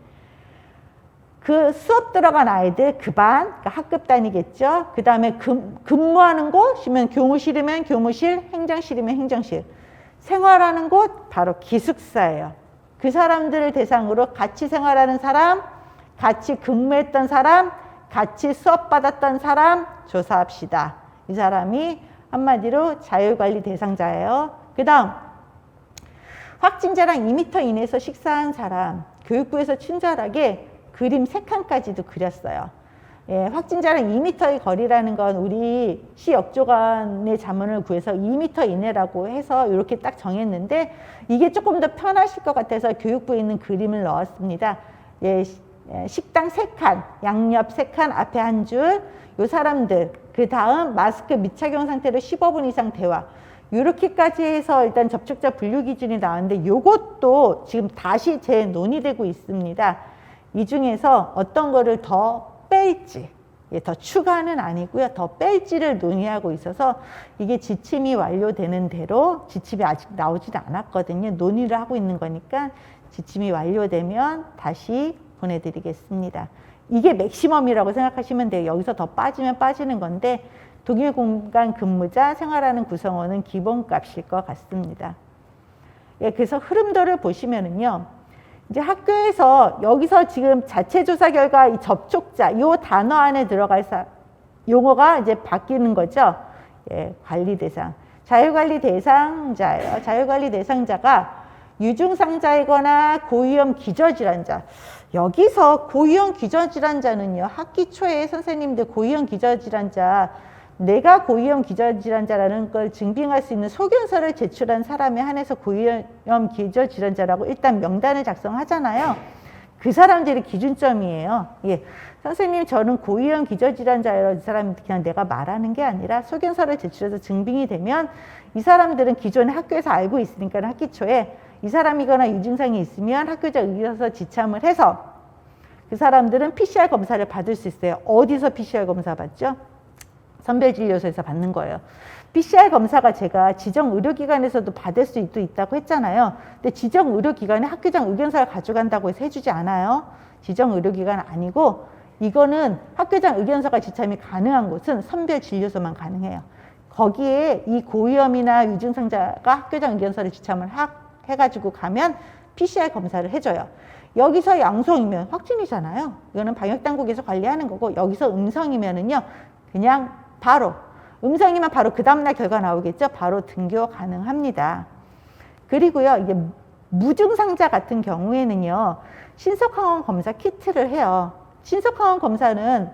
그 수업 들어간 아이들 그 반, 그러니까 학급 단위겠죠. 그 다음에 근무하는 곳이면 교무실이면 교무실, 행정실이면 행정실. 생활하는 곳, 바로 기숙사예요. 그 사람들을 대상으로 같이 생활하는 사람, 같이 근무했던 사람, 같이 수업 받았던 사람 조사합시다. 이 사람이 한마디로 자율관리 대상자예요. 그 다음, 확진자랑 2m 이내에서 식사한 사람, 교육부에서 친절하게 그림 3칸까지도 그렸어요. 확진자랑 2m의 거리라는 건 우리 시 역조관의 자문을 구해서 2m 이내라고 해서 이렇게 딱 정했는데 이게 조금 더 편하실 것 같아서 교육부에 있는 그림을 넣었습니다. 식당 3칸, 양옆 3칸, 앞에 한 줄, 요 사람들, 그 다음 마스크 미착용 상태로 15분 이상 대화. 이렇게까지 해서 일단 접촉자 분류 기준이 나왔는데 요것도 지금 다시 재논의되고 있습니다. 이 중에서 어떤 거를 더 뺄지, 더 추가는 아니고요. 더 뺄지를 논의하고 있어서 이게 지침이 완료되는 대로, 지침이 아직 나오지 않았거든요. 논의를 하고 있는 거니까 지침이 완료되면 다시 보내드리겠습니다. 이게 맥시멈이라고 생각하시면 돼요. 여기서 더 빠지면 빠지는 건데 독일 공간 근무자 생활하는 구성원은 기본값일 것 같습니다. 그래서 흐름도를 보시면은요. 이제 학교에서 여기서 지금 자체 조사 결과 이 접촉자 요 단어 안에 들어갈 용어가 이제 바뀌는 거죠. 관리 대상. 자율관리 대상자예요. 자율관리 대상자가 유증상자이거나 고위험 기저질환자. 여기서 고위험 기저질환자는요. 학기 초에 선생님들 고위험 기저질환자 내가 고위험 기저질환자라는 걸 증빙할 수 있는 소견서를 제출한 사람에 한해서 고위험 기저질환자라고 일단 명단을 작성하잖아요. 그 사람들이 기준점이에요. 선생님 저는 고위험 기저질환자예요. 이 사람이 그냥 내가 말하는 게 아니라 소견서를 제출해서 증빙이 되면 이 사람들은 기존에 학교에서 알고 있으니까 학기 초에 이 사람이거나 유증상이 있으면 학교장 의견서 지참을 해서 그 사람들은 PCR 검사를 받을 수 있어요. 어디서 PCR 검사 받죠? 선별진료소에서 받는 거예요. PCR 검사가 제가 지정 의료기관에서도 받을 수도 있다고 했잖아요. 근데 지정 의료기관에 학교장 의견서를 가져간다고 해서 해주지 않아요. 지정 의료기관 아니고 이거는 학교장 의견서가 지참이 가능한 곳은 선별진료소만 가능해요. 거기에 이 고위험이나 유증상자가 학교장 의견서를 지참을 해가지고 가면 PCR 검사를 해줘요. 여기서 양성이면 확진이잖아요. 이거는 방역당국에서 관리하는 거고 여기서 음성이면은요 그냥 바로 음성이면 바로 그 다음날 결과 나오겠죠. 바로 등교 가능합니다. 그리고요 이게 무증상자 같은 경우에는요 신속항원 검사 키트를 해요. 신속항원 검사는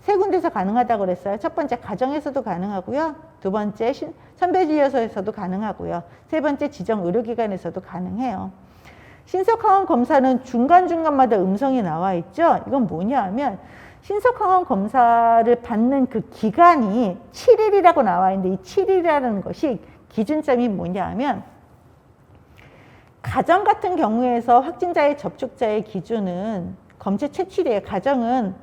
3군데서 가능하다고 그랬어요. 첫 번째 가정에서도 가능하고요. 두 번째 선별진료소에서도 가능하고요. 세 번째 지정 의료기관에서도 가능해요. 신속항원 검사는 중간중간마다 음성이 나와 있죠. 이건 뭐냐 하면 신속항원 검사를 받는 그 기간이 7일이라고 나와 있는데 이 7일이라는 것이 기준점이 뭐냐 하면 가정 같은 경우에서 확진자의 접촉자의 기준은 검체 채취의 가정은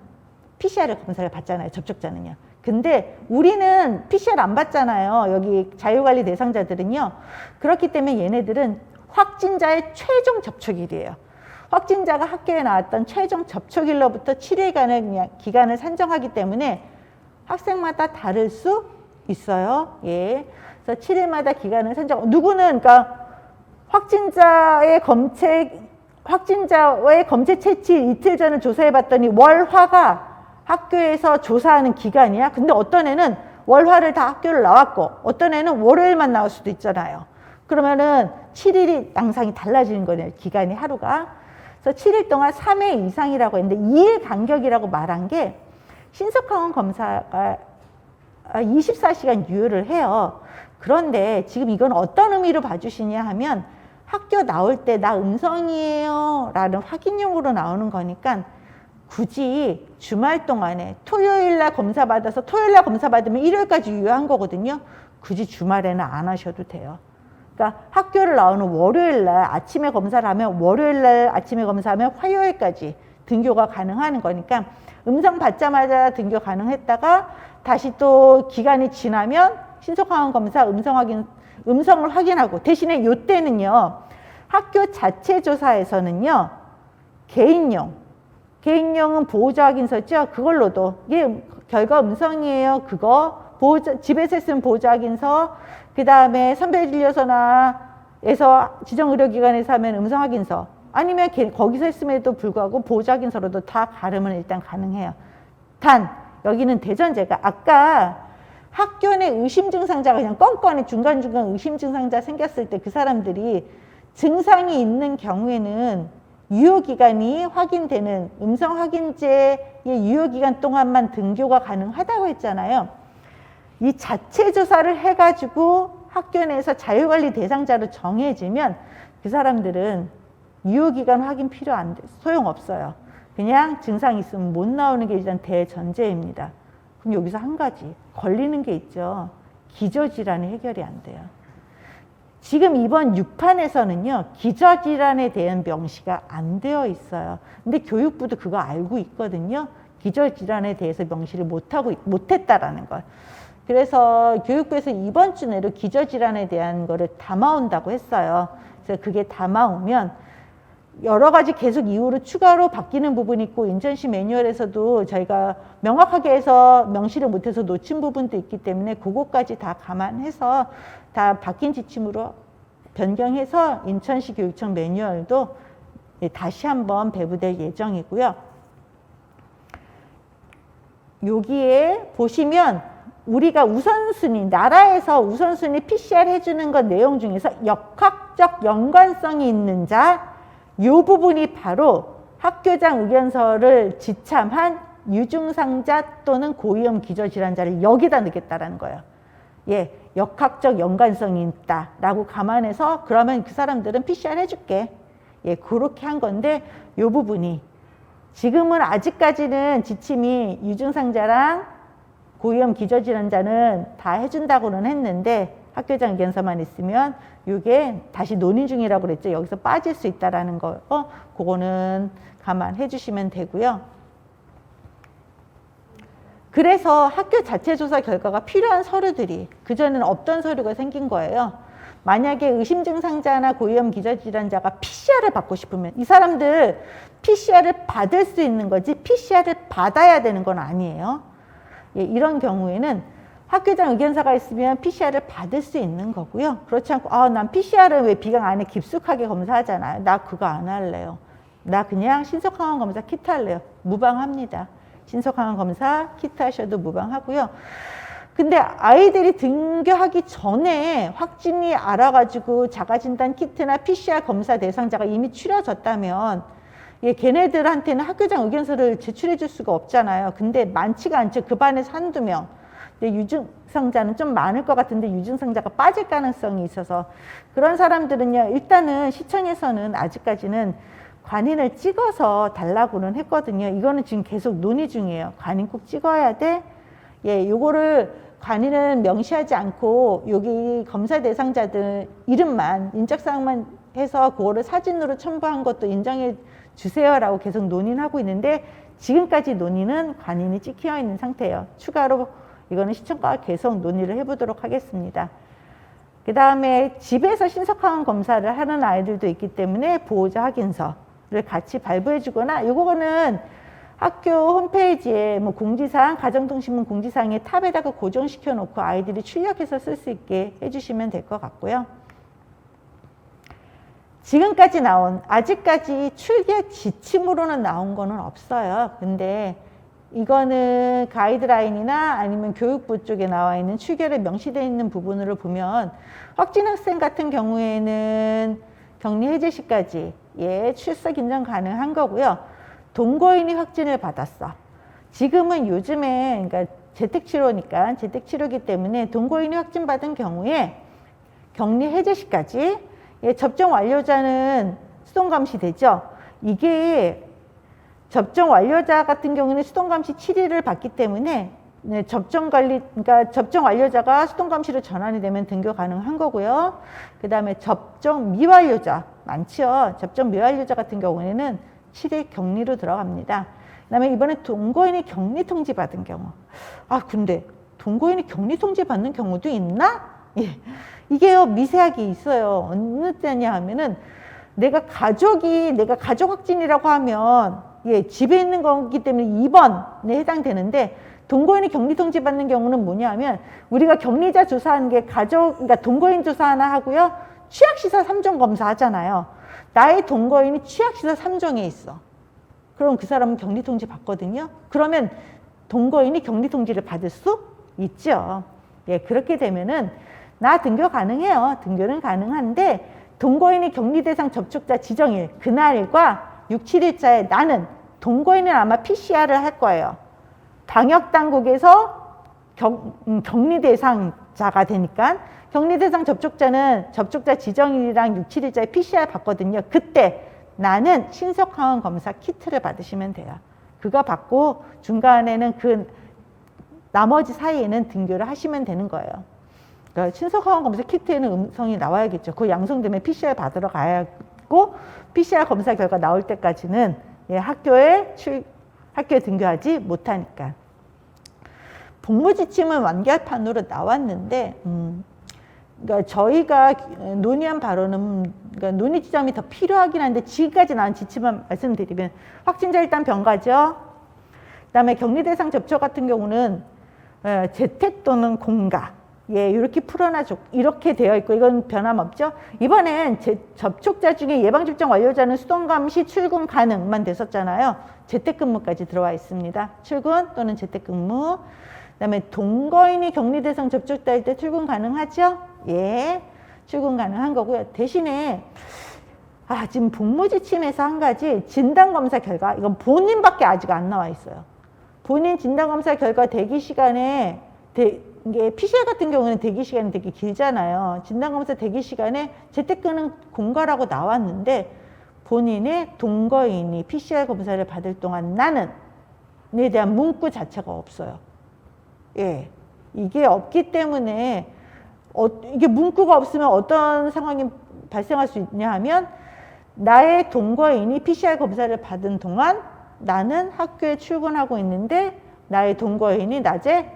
PCR 검사를 받잖아요. 접촉자는요. 근데 우리는 PCR 안 받잖아요. 여기 자유관리 대상자들은요. 그렇기 때문에 얘네들은 확진자의 최종 접촉일이에요. 확진자가 학교에 나왔던 최종 접촉일로부터 7일간의 기간을 산정하기 때문에 학생마다 다를 수 있어요. 예. 그래서 7일마다 기간을 산정. 누구는 그러니까 확진자의 검체 채취 이틀 전을 조사해봤더니 월화가 학교에서 조사하는 기간이야. 근데 어떤 애는 월화를 다 학교를 나왔고 어떤 애는 월요일만 나올 수도 있잖아요. 그러면은 7일이 양상이 달라지는 거네요. 기간이 하루가. 그래서 7일 동안 3회 이상이라고 했는데 2일 간격이라고 말한 게 신속항원 검사가 24시간 유효를 해요. 그런데 지금 이건 어떤 의미로 봐주시냐 하면 학교 나올 때 나 음성이에요 라는 확인용으로 나오는 거니까 굳이 주말 동안에 토요일날 검사 받아서 토요일날 검사 받으면 일요일까지 유효한 거거든요. 굳이 주말에는 안 하셔도 돼요. 그러니까 학교를 나오는 월요일날 아침에 검사를 하면 월요일날 아침에 검사하면 화요일까지 등교가 가능한 거니까 음성 받자마자 등교 가능했다가 다시 또 기간이 지나면 신속항원 검사 음성을 확인하고 대신에 이때는요 학교 자체 조사에서는요 개인용은 보호자 확인서죠. 그걸로도 이게 결과 음성이에요. 그거 집에서 했으면 보호자 확인서, 그 다음에 선별진료소나에서 지정의료기관에서 하면 음성 확인서, 아니면 거기서 했음에도 불구하고 보호자 확인서로도 다 가름은 일단 가능해요. 단 여기는 대전제가 아까 학교 내 의심 증상자가 그냥 껌껌이 중간중간 의심 증상자 생겼을 때 그 사람들이 증상이 있는 경우에는 유효기간이 확인되는 음성 확인제의 유효기간 동안만 등교가 가능하다고 했잖아요. 이 자체 조사를 해가지고 학교 내에서 자유관리 대상자로 정해지면 그 사람들은 유효기간 확인 필요 안 돼. 소용없어요. 그냥 증상이 있으면 못 나오는 게 일단 대전제입니다. 그럼 여기서 한 가지 걸리는 게 있죠. 기저질환이 해결이 안 돼요. 지금 이번 6판에서는요 기저질환에 대한 명시가 안 되어 있어요. 근데 교육부도 그거 알고 있거든요. 기저질환에 대해서 명시를 못했다라는 걸. 그래서 교육부에서 이번 주 내로 기저질환에 대한 거를 담아온다고 했어요. 그래서 그게 담아오면 여러 가지 계속 이후로 추가로 바뀌는 부분이 있고 인천시 매뉴얼에서도 저희가 명확하게 해서 명시를 못해서 놓친 부분도 있기 때문에 그것까지 다 감안해서 다 바뀐 지침으로 변경해서 인천시 교육청 매뉴얼도 다시 한번 배부될 예정이고요. 여기에 보시면 우리가 우선순위, 나라에서 우선순위 PCR 해주는 것 내용 중에서 역학적 연관성이 있는 자, 이 부분이 바로 학교장 의견서를 지참한 유증상자 또는 고위험 기저질환자를 여기다 넣겠다라는 거예요. 예, 역학적 연관성이 있다라고 감안해서 그러면 그 사람들은 PCR 해줄게. 예, 그렇게 한 건데 이 부분이 지금은 아직까지는 지침이 유증상자랑 고위험 기저질환자는 다 해준다고는 했는데 학교장 의견서만 있으면 이게 다시 논의 중이라고 그랬죠. 여기서 빠질 수 있다라는 거, 그거는 감안해 주시면 되고요. 그래서 학교 자체 조사 결과가 필요한 서류들이 그전에는 없던 서류가 생긴 거예요. 만약에 의심 증상자나 고위험 기저질환자가 PCR을 받고 싶으면 이 사람들 PCR을 받을 수 있는 거지 PCR을 받아야 되는 건 아니에요. 예, 이런 경우에는 학교장 의견서가 있으면 PCR을 받을 수 있는 거고요. 그렇지 않고 난 PCR을 왜 비강 안에 깊숙하게 검사하잖아요. 나 그거 안 할래요. 나 그냥 신속항원 검사 키트 할래요. 무방합니다. 신속항원 검사 키트 하셔도 무방하고요. 근데 아이들이 등교하기 전에 확진이 알아가지고 자가진단 키트나 PCR 검사 대상자가 이미 추려졌다면 예, 걔네들한테는 학교장 의견서를 제출해 줄 수가 없잖아요. 근데 많지가 않죠. 그 반에서 한두 명. 근데 유증상자는 좀 많을 것 같은데 유증상자가 빠질 가능성이 있어서 그런 사람들은요. 일단은 시청에서는 아직까지는 관인을 찍어서 달라고는 했거든요. 이거는 지금 계속 논의 중이에요. 관인 꼭 찍어야 돼. 예, 요거를 관인은 명시하지 않고 여기 검사 대상자들 이름만 인적사항만 해서 그거를 사진으로 첨부한 것도 인정해 주세요라고 계속 논의는 하고 있는데 지금까지 논의는 관인이 찍혀 있는 상태예요. 추가로 이거는 시청과가 계속 논의를 해보도록 하겠습니다. 그 다음에 집에서 신속항원 검사를 하는 아이들도 있기 때문에 보호자 확인서를 같이 발부해 주거나 이거는 학교 홈페이지에 뭐 공지사항, 가정통신문 공지사항에 탑에다가 고정시켜 놓고 아이들이 출력해서 쓸 수 있게 해주시면 될 것 같고요. 지금까지 아직까지 출결 지침으로는 나온 거는 없어요. 근데 이거는 가이드라인이나 아니면 교육부 쪽에 나와 있는 출결에 명시되어 있는 부분으로 보면 확진 학생 같은 경우에는 격리 해제 시까지 출석 인정 가능한 거고요. 동거인이 확진을 받았어. 지금은 요즘에 그러니까 재택치료니까 재택치료기 때문에 동거인이 확진받은 경우에 격리 해제 시까지 접종 완료자는 수동감시 되죠. 이게 접종 완료자 같은 경우는 수동감시 7일을 받기 때문에 그러니까 접종 완료자가 수동감시로 전환이 되면 등교 가능한 거고요. 그 다음에 접종 미완료자 많죠. 접종 미완료자 같은 경우에는 7일 격리로 들어갑니다. 그 다음에 이번에 동거인이 격리 통지 받은 경우. 근데 동거인이 격리 통지 받는 경우도 있나? 이게요, 미세하게 있어요. 어느 때냐 하면은 내가 가족 확진이라고 하면 집에 있는 거기 때문에 입원에 해당되는데 동거인이 격리 통지 받는 경우는 뭐냐 하면 우리가 격리자 조사하는 게 그러니까 동거인 조사 하나 하고요. 취약시설 3종 검사 하잖아요. 나의 동거인이 취약시설 3종에 있어. 그럼 그 사람은 격리 통지 받거든요. 그러면 동거인이 격리 통지를 받을 수 있죠. 그렇게 되면은 나 등교 가능해요. 등교는 가능한데 동거인이 격리 대상 접촉자 지정일 그날과 6, 7일자에 나는 동거인은 아마 PCR을 할 거예요. 방역당국에서 격리 대상자가 되니까 격리 대상 접촉자는 접촉자 지정일이랑 6, 7일자에 PCR 받거든요. 그때 나는 신속항원 검사 키트를 받으시면 돼요. 그거 받고 중간에는 그 나머지 사이에는 등교를 하시면 되는 거예요. 그러니까 신속항원 검사 키트에는 음성이 나와야겠죠. 그 양성되면 PCR 받으러 가야 하고 PCR 검사 결과 나올 때까지는 학교에 등교하지 못하니까. 복무지침은 완결판으로 나왔는데 그러니까 저희가 논의한 바로는 그러니까 논의 지점이 더 필요하긴 한데 지금까지 나온 지침만 말씀드리면 확진자 일단 병가죠. 그다음에 격리 대상 접촉 같은 경우는 재택 또는 공가 이렇게 풀어놔줘 이렇게 되어 있고 이건 변함없죠. 이번엔 접촉자 중에 예방접종 완료자는 수동감시 출근 가능만 됐었잖아요. 재택근무까지 들어와 있습니다. 출근 또는 재택근무. 그다음에 동거인이 격리 대상 접촉자일 때 출근 가능하죠? 출근 가능한 거고요. 대신에 지금 복무지침에서 한 가지 진단검사 결과 이건 본인밖에 아직 안 나와 있어요. 본인 진단검사 결과 대기 시간에 이게 PCR 같은 경우는 대기 시간이 되게 길잖아요. 진단검사 대기 시간에 재택근무 공가라고 나왔는데 본인의 동거인이 PCR 검사를 받을 동안 나는에 대한 문구 자체가 없어요. 이게 없기 때문에 이게 문구가 없으면 어떤 상황이 발생할 수 있냐 하면 나의 동거인이 PCR 검사를 받은 동안 나는 학교에 출근하고 있는데 나의 동거인이 낮에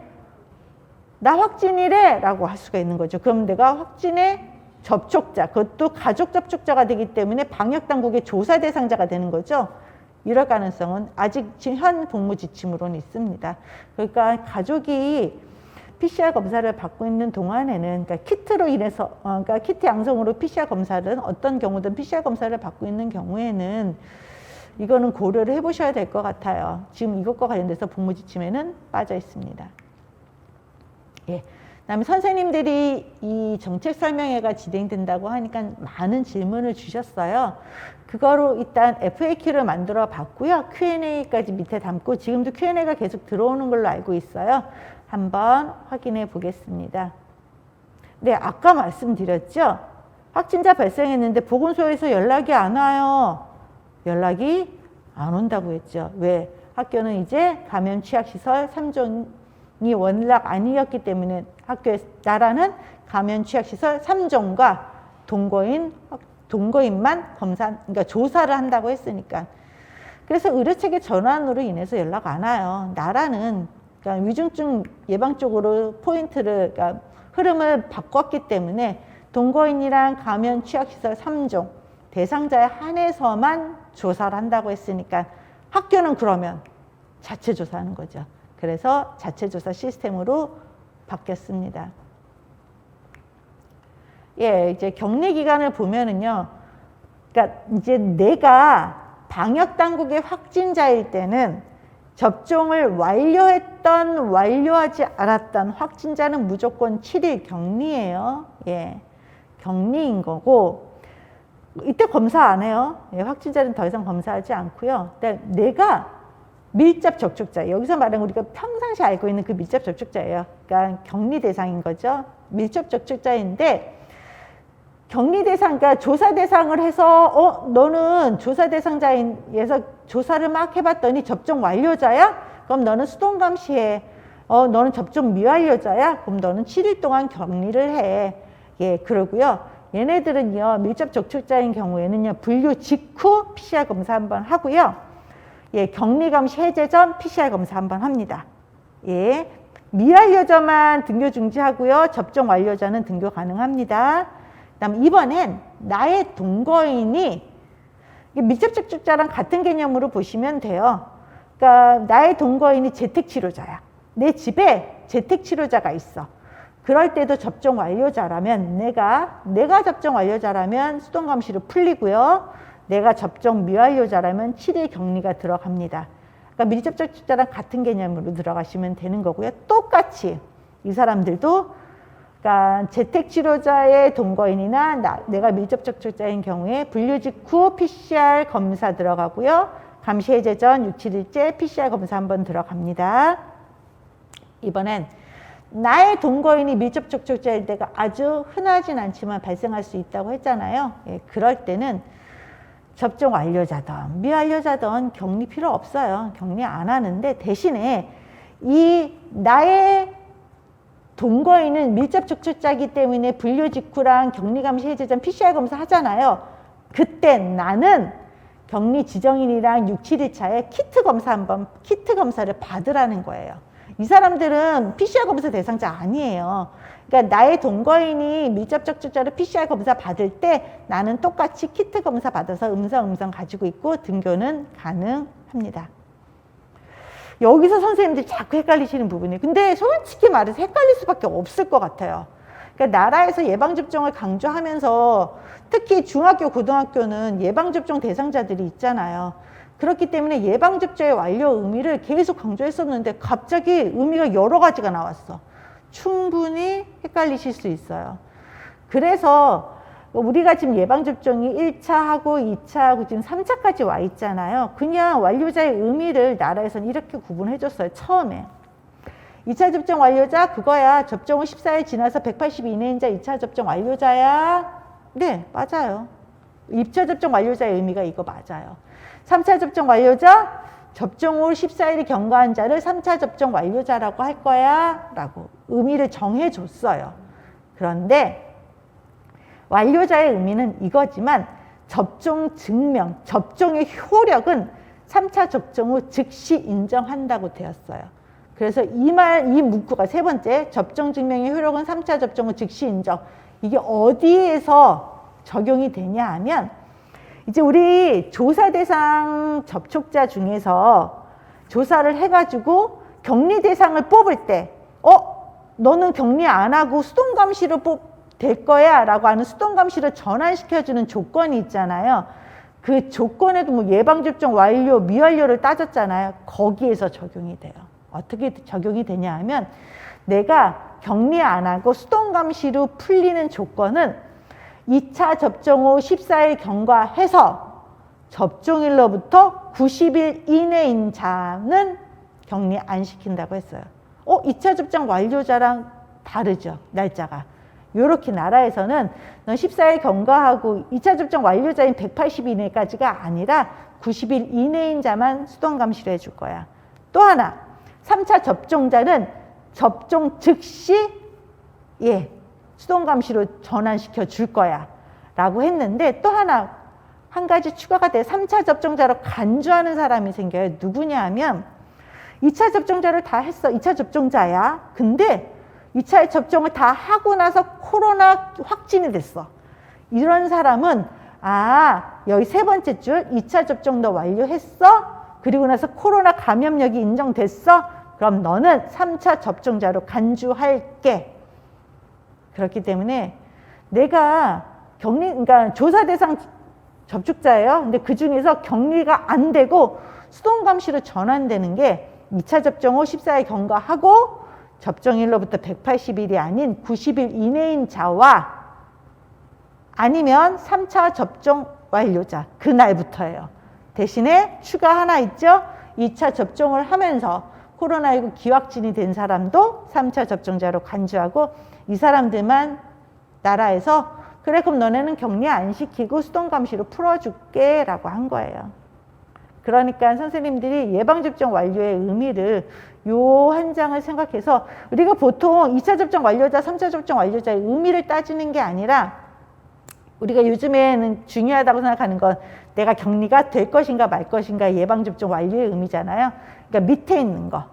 나 확진이래 라고 할 수가 있는 거죠. 그럼 내가 확진의 접촉자, 그것도 가족 접촉자가 되기 때문에 방역당국의 조사 대상자가 되는 거죠. 이럴 가능성은 아직 지금 현 복무 지침으로는 있습니다. 그러니까 가족이 PCR 검사를 받고 있는 동안에는 그러니까 키트로 인해서 그러니까 키트 양성으로 PCR 검사를 어떤 경우든 PCR 검사를 받고 있는 경우에는 이거는 고려를 해보셔야 될 것 같아요. 지금 이것과 관련돼서 복무 지침에는 빠져 있습니다. 그다음에 선생님들이 이 정책 설명회가 진행된다고 하니까 많은 질문을 주셨어요. 그거로 일단 FAQ를 만들어 봤고요. Q&A까지 밑에 담고 지금도 Q&A가 계속 들어오는 걸로 알고 있어요. 한번 확인해 보겠습니다. 아까 말씀드렸죠. 확진자 발생했는데 보건소에서 연락이 안 와요. 연락이 안 온다고 했죠. 왜? 학교는 이제 감염 취약시설 3종이 원락 아니었기 때문에 학교에 나라는 감염 취약시설 3종과 동거인만 그러니까 조사를 한다고 했으니까. 그래서 의료체계 전환으로 인해서 연락 안 와요. 나라는 그러니까 위중증 예방 쪽으로 포인트를, 그러니까 흐름을 바꿨기 때문에 동거인이랑 감염 취약시설 3종 대상자에 한해서만 조사를 한다고 했으니까 학교는 그러면 자체 조사하는 거죠. 그래서 자체 조사 시스템으로 바뀌었습니다. 예, 이제 격리 기간을 보면은요. 그러니까 이제 내가 방역 당국의 확진자일 때는 접종을 완료했던 완료하지 않았던 확진자는 무조건 7일 격리예요. 예. 격리인 거고 이때 검사 안 해요. 예, 확진자는 더 이상 검사하지 않고요. 내가 밀접 접촉자, 여기서 말하는 우리가 평상시 알고 있는 그 밀접 접촉자예요. 그러니까 격리 대상인 거죠. 밀접 접촉자인데 격리 대상, 그러니까 조사 대상을 해서 너는 조사 대상자에서 조사를 막 해봤더니 접종 완료자야? 그럼 너는 수동 감시해. 너는 접종 미완료자야? 그럼 너는 7일 동안 격리를 해. 예, 그러고요. 얘네들은요, 밀접 접촉자인 경우에는요, 분류 직후 PCR 검사 한번 하고요. 예, 격리 감시 해제 전 PCR 검사 한번 합니다. 예, 미완료자만 등교 중지하고요. 접종 완료자는 등교 가능합니다. 그다음 이번엔 나의 동거인이 밀접 접촉자랑 같은 개념으로 보시면 돼요. 그러니까 나의 동거인이 재택치료자야. 내 집에 재택치료자가 있어. 그럴 때도 접종 완료자라면 내가 접종 완료자라면 수동감시로 풀리고요. 내가 접종 미완료자라면 7일 격리가 들어갑니다. 그러니까 밀접 접촉자랑 같은 개념으로 들어가시면 되는 거고요. 똑같이 이 사람들도 그러니까 재택치료자의 동거인이나 내가 밀접 접촉자인 경우에 분류 직후 PCR 검사 들어가고요. 감시 해제 전 6, 7일째 PCR 검사 한번 들어갑니다. 이번엔 나의 동거인이 밀접 접촉자일 때가 아주 흔하진 않지만 발생할 수 있다고 했잖아요. 예, 그럴 때는 접종 완료자든 미완료자든 격리 필요 없어요. 격리 안 하는데 대신에 이 나의 동거인은 밀접 접촉자이기 때문에 분류 직후랑 격리 감시 해제 전 PCR 검사 하잖아요. 그때 나는 격리 지정인이랑 6, 7일 차에 키트 검사를 받으라는 거예요. 이 사람들은 PCR 검사 대상자 아니에요. 그러니까 나의 동거인이 밀접 접촉자로 PCR 검사 받을 때 나는 똑같이 키트 검사 받아서 음성 가지고 있고 등교는 가능합니다. 여기서 선생님들이 자꾸 헷갈리시는 부분이 근데 솔직히 말해서 헷갈릴 수밖에 없을 것 같아요. 그러니까 나라에서 예방접종을 강조하면서 특히 중학교, 고등학교는 예방접종 대상자들이 있잖아요. 그렇기 때문에 예방접종의 완료 의미를 계속 강조했었는데 갑자기 의미가 여러 가지가 나왔어. 충분히 헷갈리실 수 있어요. 그래서 우리가 지금 예방접종이 1차하고 2차하고 지금 3차까지 와 있잖아요. 그냥 완료자의 의미를 나라에서는 이렇게 구분해 줬어요. 처음에. 2차 접종 완료자 그거야. 접종 후 14일 지나서 180 이내인자 2차 접종 완료자야. 네, 맞아요. 2차 접종 완료자의 의미가 이거 맞아요. 3차 접종 완료자, 접종 후 14일이 경과한 자를 3차 접종 완료자라고 할 거야 라고 의미를 정해줬어요. 그런데 완료자의 의미는 이거지만 접종 증명, 접종의 효력은 3차 접종 후 즉시 인정한다고 되었어요. 그래서 이 문구가 세 번째, 접종 증명의 효력은 3차 접종 후 즉시 인정. 이게 어디에서 적용이 되냐 하면 이제 우리 조사 대상 접촉자 중에서 조사를 해가지고 격리 대상을 뽑을 때 너는 격리 안 하고 수동감시로 될 거야 라고 하는 수동감시로 전환시켜주는 조건이 있잖아요. 그 조건에도 뭐 예방접종 완료, 미완료를 따졌잖아요. 거기에서 적용이 돼요. 어떻게 적용이 되냐 하면 내가 격리 안 하고 수동감시로 풀리는 조건은 2차 접종 후 14일 경과해서 접종일로부터 90일 이내인 자는 격리 안 시킨다고 했어요. 2차 접종 완료자랑 다르죠, 날짜가. 이렇게 나라에서는 14일 경과하고 2차 접종 완료자인 180일 이내까지가 아니라 90일 이내인 자만 수동감시로 해줄 거야. 또 하나, 3차 접종자는 접종 즉시 수동감시로 전환시켜 줄 거야 라고 했는데 또 한 가지 추가가 돼 3차 접종자로 간주하는 사람이 생겨요. 누구냐 하면 2차 접종자를 다 했어. 2차 접종자야. 근데 2차 접종을 다 하고 나서 코로나 확진이 됐어. 이런 사람은 여기 세 번째 줄 2차 접종 너 완료했어? 그리고 나서 코로나 감염력이 인정됐어? 그럼 너는 3차 접종자로 간주할게. 그렇기 때문에 내가 그러니까 조사 대상 접촉자예요. 근데 그 중에서 격리가 안 되고 수동감시로 전환되는 게 2차 접종 후 14일 경과하고 접종일로부터 180일이 아닌 90일 이내인 자와 아니면 3차 접종 완료자 그날부터예요. 대신에 추가 하나 있죠. 2차 접종을 하면서 코로나19 기확진이 된 사람도 3차 접종자로 간주하고 이 사람들만 나라에서 그래 그럼 너네는 격리 안 시키고 수동감시로 풀어줄게 라고 한 거예요. 그러니까 선생님들이 예방접종 완료의 의미를 요 한 장을 생각해서 우리가 보통 2차 접종 완료자, 3차 접종 완료자의 의미를 따지는 게 아니라 우리가 요즘에는 중요하다고 생각하는 건 내가 격리가 될 것인가 말 것인가 예방접종 완료의 의미잖아요. 그러니까 밑에 있는 거.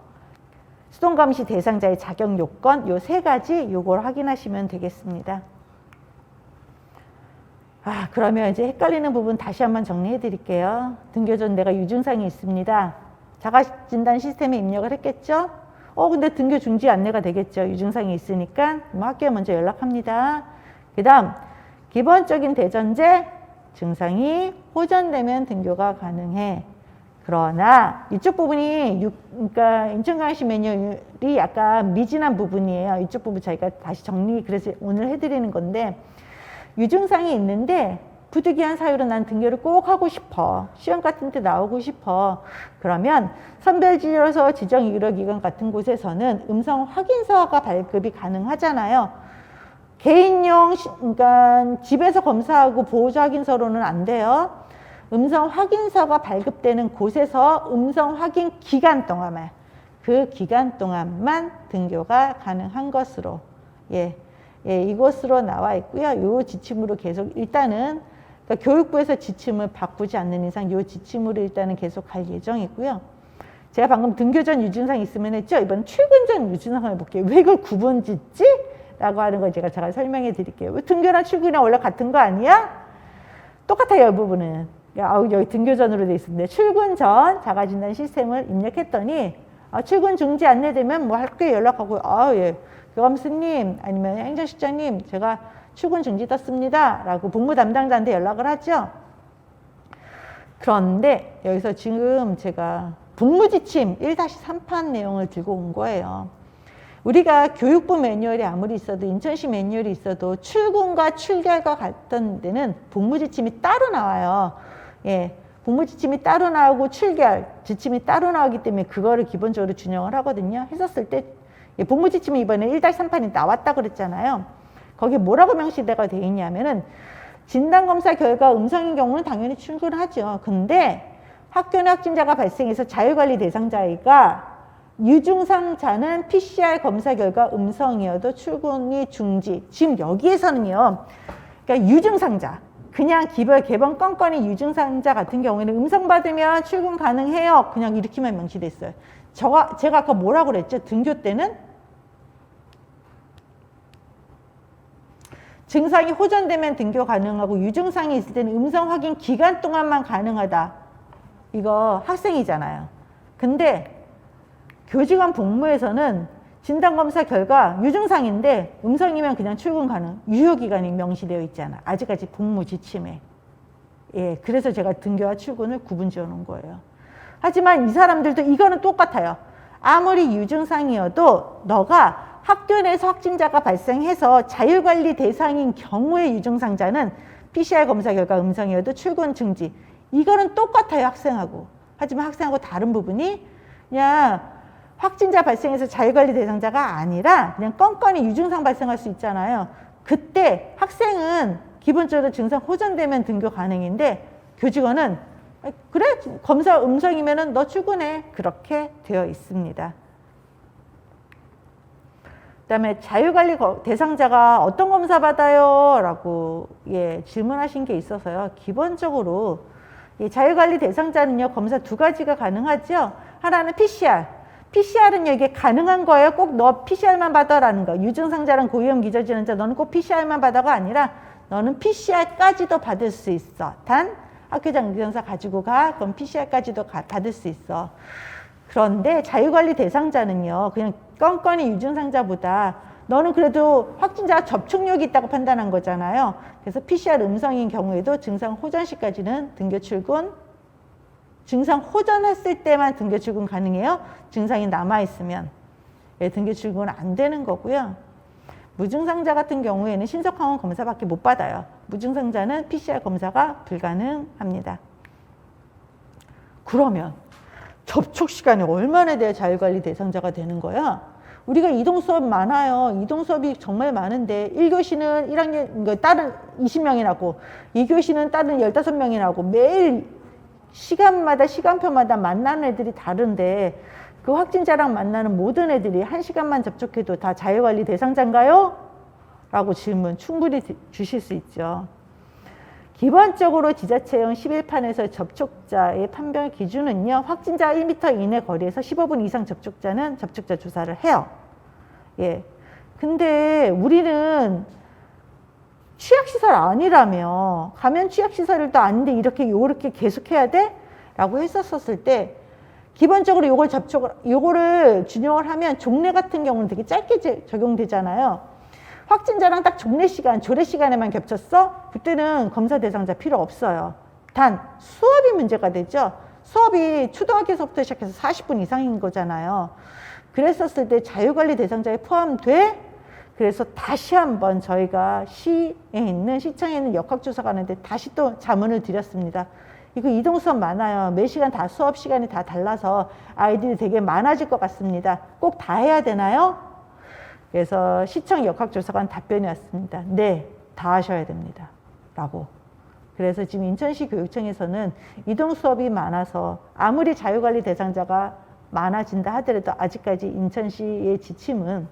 수동감시 대상자의 자격 요건 요 세 가지 요걸 확인하시면 되겠습니다. 그러면 이제 헷갈리는 부분 다시 한번 정리해 드릴게요. 등교 전 내가 유증상이 있습니다. 자가진단 시스템에 입력을 했겠죠? 근데 등교 중지 안내가 되겠죠. 유증상이 있으니까 학교에 먼저 연락합니다. 그 다음 기본적인 대전제 증상이 호전되면 등교가 가능해. 그러나 이쪽 부분이 그러니까 인천강시 매뉴얼이 약간 미진한 부분이에요. 이쪽 부분 저희가 다시 정리 그래서 오늘 해드리는 건데 유증상이 있는데 부득이한 사유로 난 등교를 꼭 하고 싶어. 시험 같은 데 나오고 싶어. 그러면 선별진료소 지정 의료기관 같은 곳에서는 음성 확인서가 발급이 가능하잖아요. 개인용 그러니까 집에서 검사하고 보호자 확인서로는 안 돼요. 음성 확인서가 발급되는 곳에서 음성 확인 기간 동안만 그 기간 동안만 등교가 가능한 것으로 이것으로 나와 있고요. 이 지침으로 계속 일단은 그러니까 교육부에서 지침을 바꾸지 않는 이상 이 지침으로 일단은 계속 갈 예정이고요. 제가 방금 등교 전 유증상 있으면 했죠. 이번 출근 전 유증상을 해볼게요. 왜 이걸 구분 짓지? 라고 하는 걸 제가 설명해 드릴게요. 등교나 출근이랑 원래 같은 거 아니야? 똑같아요. 이 부분은. 여기 등교 전으로 돼 있었는데 출근 전 자가진단 시스템을 입력했더니 출근 중지 안내되면 뭐 학교에 연락하고 교감스님 아니면 행정실장님 제가 출근 중지 떴습니다 라고 복무 담당자한테 연락을 하죠. 그런데 여기서 지금 제가 복무지침 1-3판 내용을 들고 온 거예요. 우리가 교육부 매뉴얼이 아무리 있어도 인천시 매뉴얼이 있어도 출근과 출결과 같은 데는 복무지침이 따로 나와요. 복무지침이 따로 나오고 출결 지침이 따로 나오기 때문에 그거를 기본적으로 준용을 하거든요. 했었을 때 복무지침이 이번에 1-3판이 나왔다 그랬잖아요. 거기에 뭐라고 명시가 되어 있냐면은 진단검사 결과 음성인 경우는 당연히 출근하죠. 근데 학교 내 확진자가 발생해서 자유관리 대상자가 유증상자는 PCR 검사 결과 음성이어도 출근이 중지. 지금 여기에서는요. 그러니까 유증상자. 그냥 개번 건건이 유증상자 같은 경우에는 음성 받으면 출근 가능해요. 그냥 이렇게만 명시됐어요. 제가 아까 뭐라고 그랬죠? 등교 때는 증상이 호전되면 등교 가능하고 유증상이 있을 때는 음성 확인 기간 동안만 가능하다. 이거 학생이잖아요. 근데 교직원 복무에서는 진단검사 결과 유증상인데 음성이면 그냥 출근 가능. 유효기간이 명시되어 있잖아. 아직까지 복무 지침에. 그래서 제가 등교와 출근을 구분 지어 놓은 거예요. 하지만 이 사람들도 이거는 똑같아요. 아무리 유증상이어도 너가 학교 내에서 확진자가 발생해서 자율관리 대상인 경우의 유증상자는 PCR 검사 결과 음성이어도 출근 중지. 이거는 똑같아요, 학생하고. 하지만 학생하고 다른 부분이 그냥 확진자 발생해서 자율관리 대상자가 아니라 그냥 건건이 유증상 발생할 수 있잖아요. 그때 학생은 기본적으로 증상 호전되면 등교 가능인데 교직원은 그래 검사 음성이면은 너 출근해 그렇게 되어 있습니다. 그다음에 자유관리 대상자가 어떤 검사 받아요? 라고 질문하신 게 있어서요. 기본적으로 자유관리 대상자는요, 검사 두 가지가 가능하죠. 하나는 PCR. PCR은 이게 가능한 거예요. 꼭 너 PCR만 받아라는 거. 유증상자랑 고위험 기저질환자 너는 꼭 PCR만 받아가 아니라 너는 PCR까지도 받을 수 있어. 단 학교장 의견서 가지고 가. 그럼 PCR까지도 받을 수 있어. 그런데 자유관리 대상자는요, 그냥 껌껌이 유증상자보다 너는 그래도 확진자가 접촉력이 있다고 판단한 거잖아요. 그래서 PCR 음성인 경우에도 증상 호전 시까지는 등교 출근, 증상 호전했을 때만 등교 출근 가능해요. 증상이 남아있으면 등교 출근은 안 되는 거고요. 무증상자 같은 경우에는 신속항원 검사밖에 못 받아요. 무증상자는 PCR 검사가 불가능합니다. 그러면 접촉 시간이 얼마나 돼야 자유관리 대상자가 되는 거야? 우리가 이동 수업 많아요. 이동 수업이 정말 많은데 1교시는 1학년 다른 20명이 나고 2교시는 다른 15명이 나고 매일 시간마다 시간표마다 만나는 애들이 다른데 그 확진자랑 만나는 모든 애들이 1시간만 접촉해도 다 자유관리 대상자인가요? 라고 질문 충분히 주실 수 있죠. 기본적으로 지자체형 11판에서 접촉자의 판별 기준은요, 확진자 1m 이내 거리에서 15분 이상 접촉자는 접촉자 조사를 해요. 근데 우리는 취약시설 아니라며, 가면 취약시설도 아닌데 요렇게 계속 해야 돼? 라고 했었을 때, 기본적으로 요거를 준용을 하면 종례 같은 경우는 되게 짧게 적용되잖아요. 확진자랑 딱 종례 시간, 조례 시간에만 겹쳤어? 그때는 검사 대상자 필요 없어요. 단 수업이 문제가 되죠. 수업이 초등학교에서부터 시작해서 40분 이상인 거잖아요. 그랬었을 때 자유관리 대상자에 포함돼? 그래서 다시 한번 저희가 시청에 있는 역학조사 가는데 다시 또 자문을 드렸습니다. 이거 이동 수업 많아요. 매 시간 다 수업 시간이 다 달라서 아이들이 되게 많아질 것 같습니다. 꼭 다 해야 되나요? 그래서 시청 역학조사관 답변이 왔습니다. 네, 다 하셔야 됩니다. 라고. 그래서 지금 인천시 교육청에서는 이동 수업이 많아서 아무리 자유관리 대상자가 많아진다 하더라도 아직까지 인천시의 지침은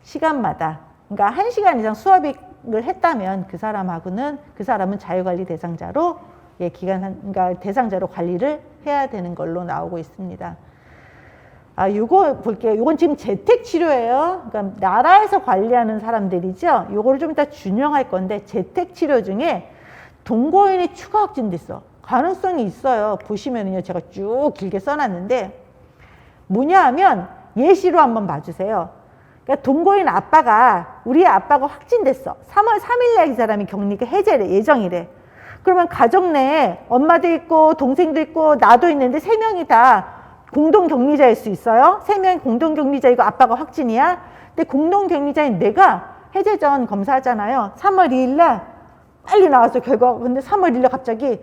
시간마다, 그러니까 1시간 이상 수업을 했다면 그 사람은 자유관리 대상자로 그러니까 대상자로 관리를 해야 되는 걸로 나오고 있습니다. 요거 볼게요. 요건 지금 재택치료예요. 그러니까 나라에서 관리하는 사람들이죠. 요거를 좀 이따 준용할 건데, 재택치료 중에 동거인이 추가 확진됐어. 가능성이 있어요. 보시면은요, 제가 쭉 길게 써놨는데, 뭐냐 하면 예시로 한번 봐주세요. 그러니까 동거인 아빠가, 우리 아빠가 확진됐어. 3월 3일날 이 사람이 격리가 해제래, 예정이래. 그러면 가족 내에 엄마도 있고 동생도 있고 나도 있는데 3명이 다 공동격리자일 수 있어요. 3명이 공동격리자이고 아빠가 확진이야. 근데 공동격리자인 내가 해제 전 검사하잖아요. 3월 2일 날 빨리 나왔어, 결과가. 근데 3월 1일 날 갑자기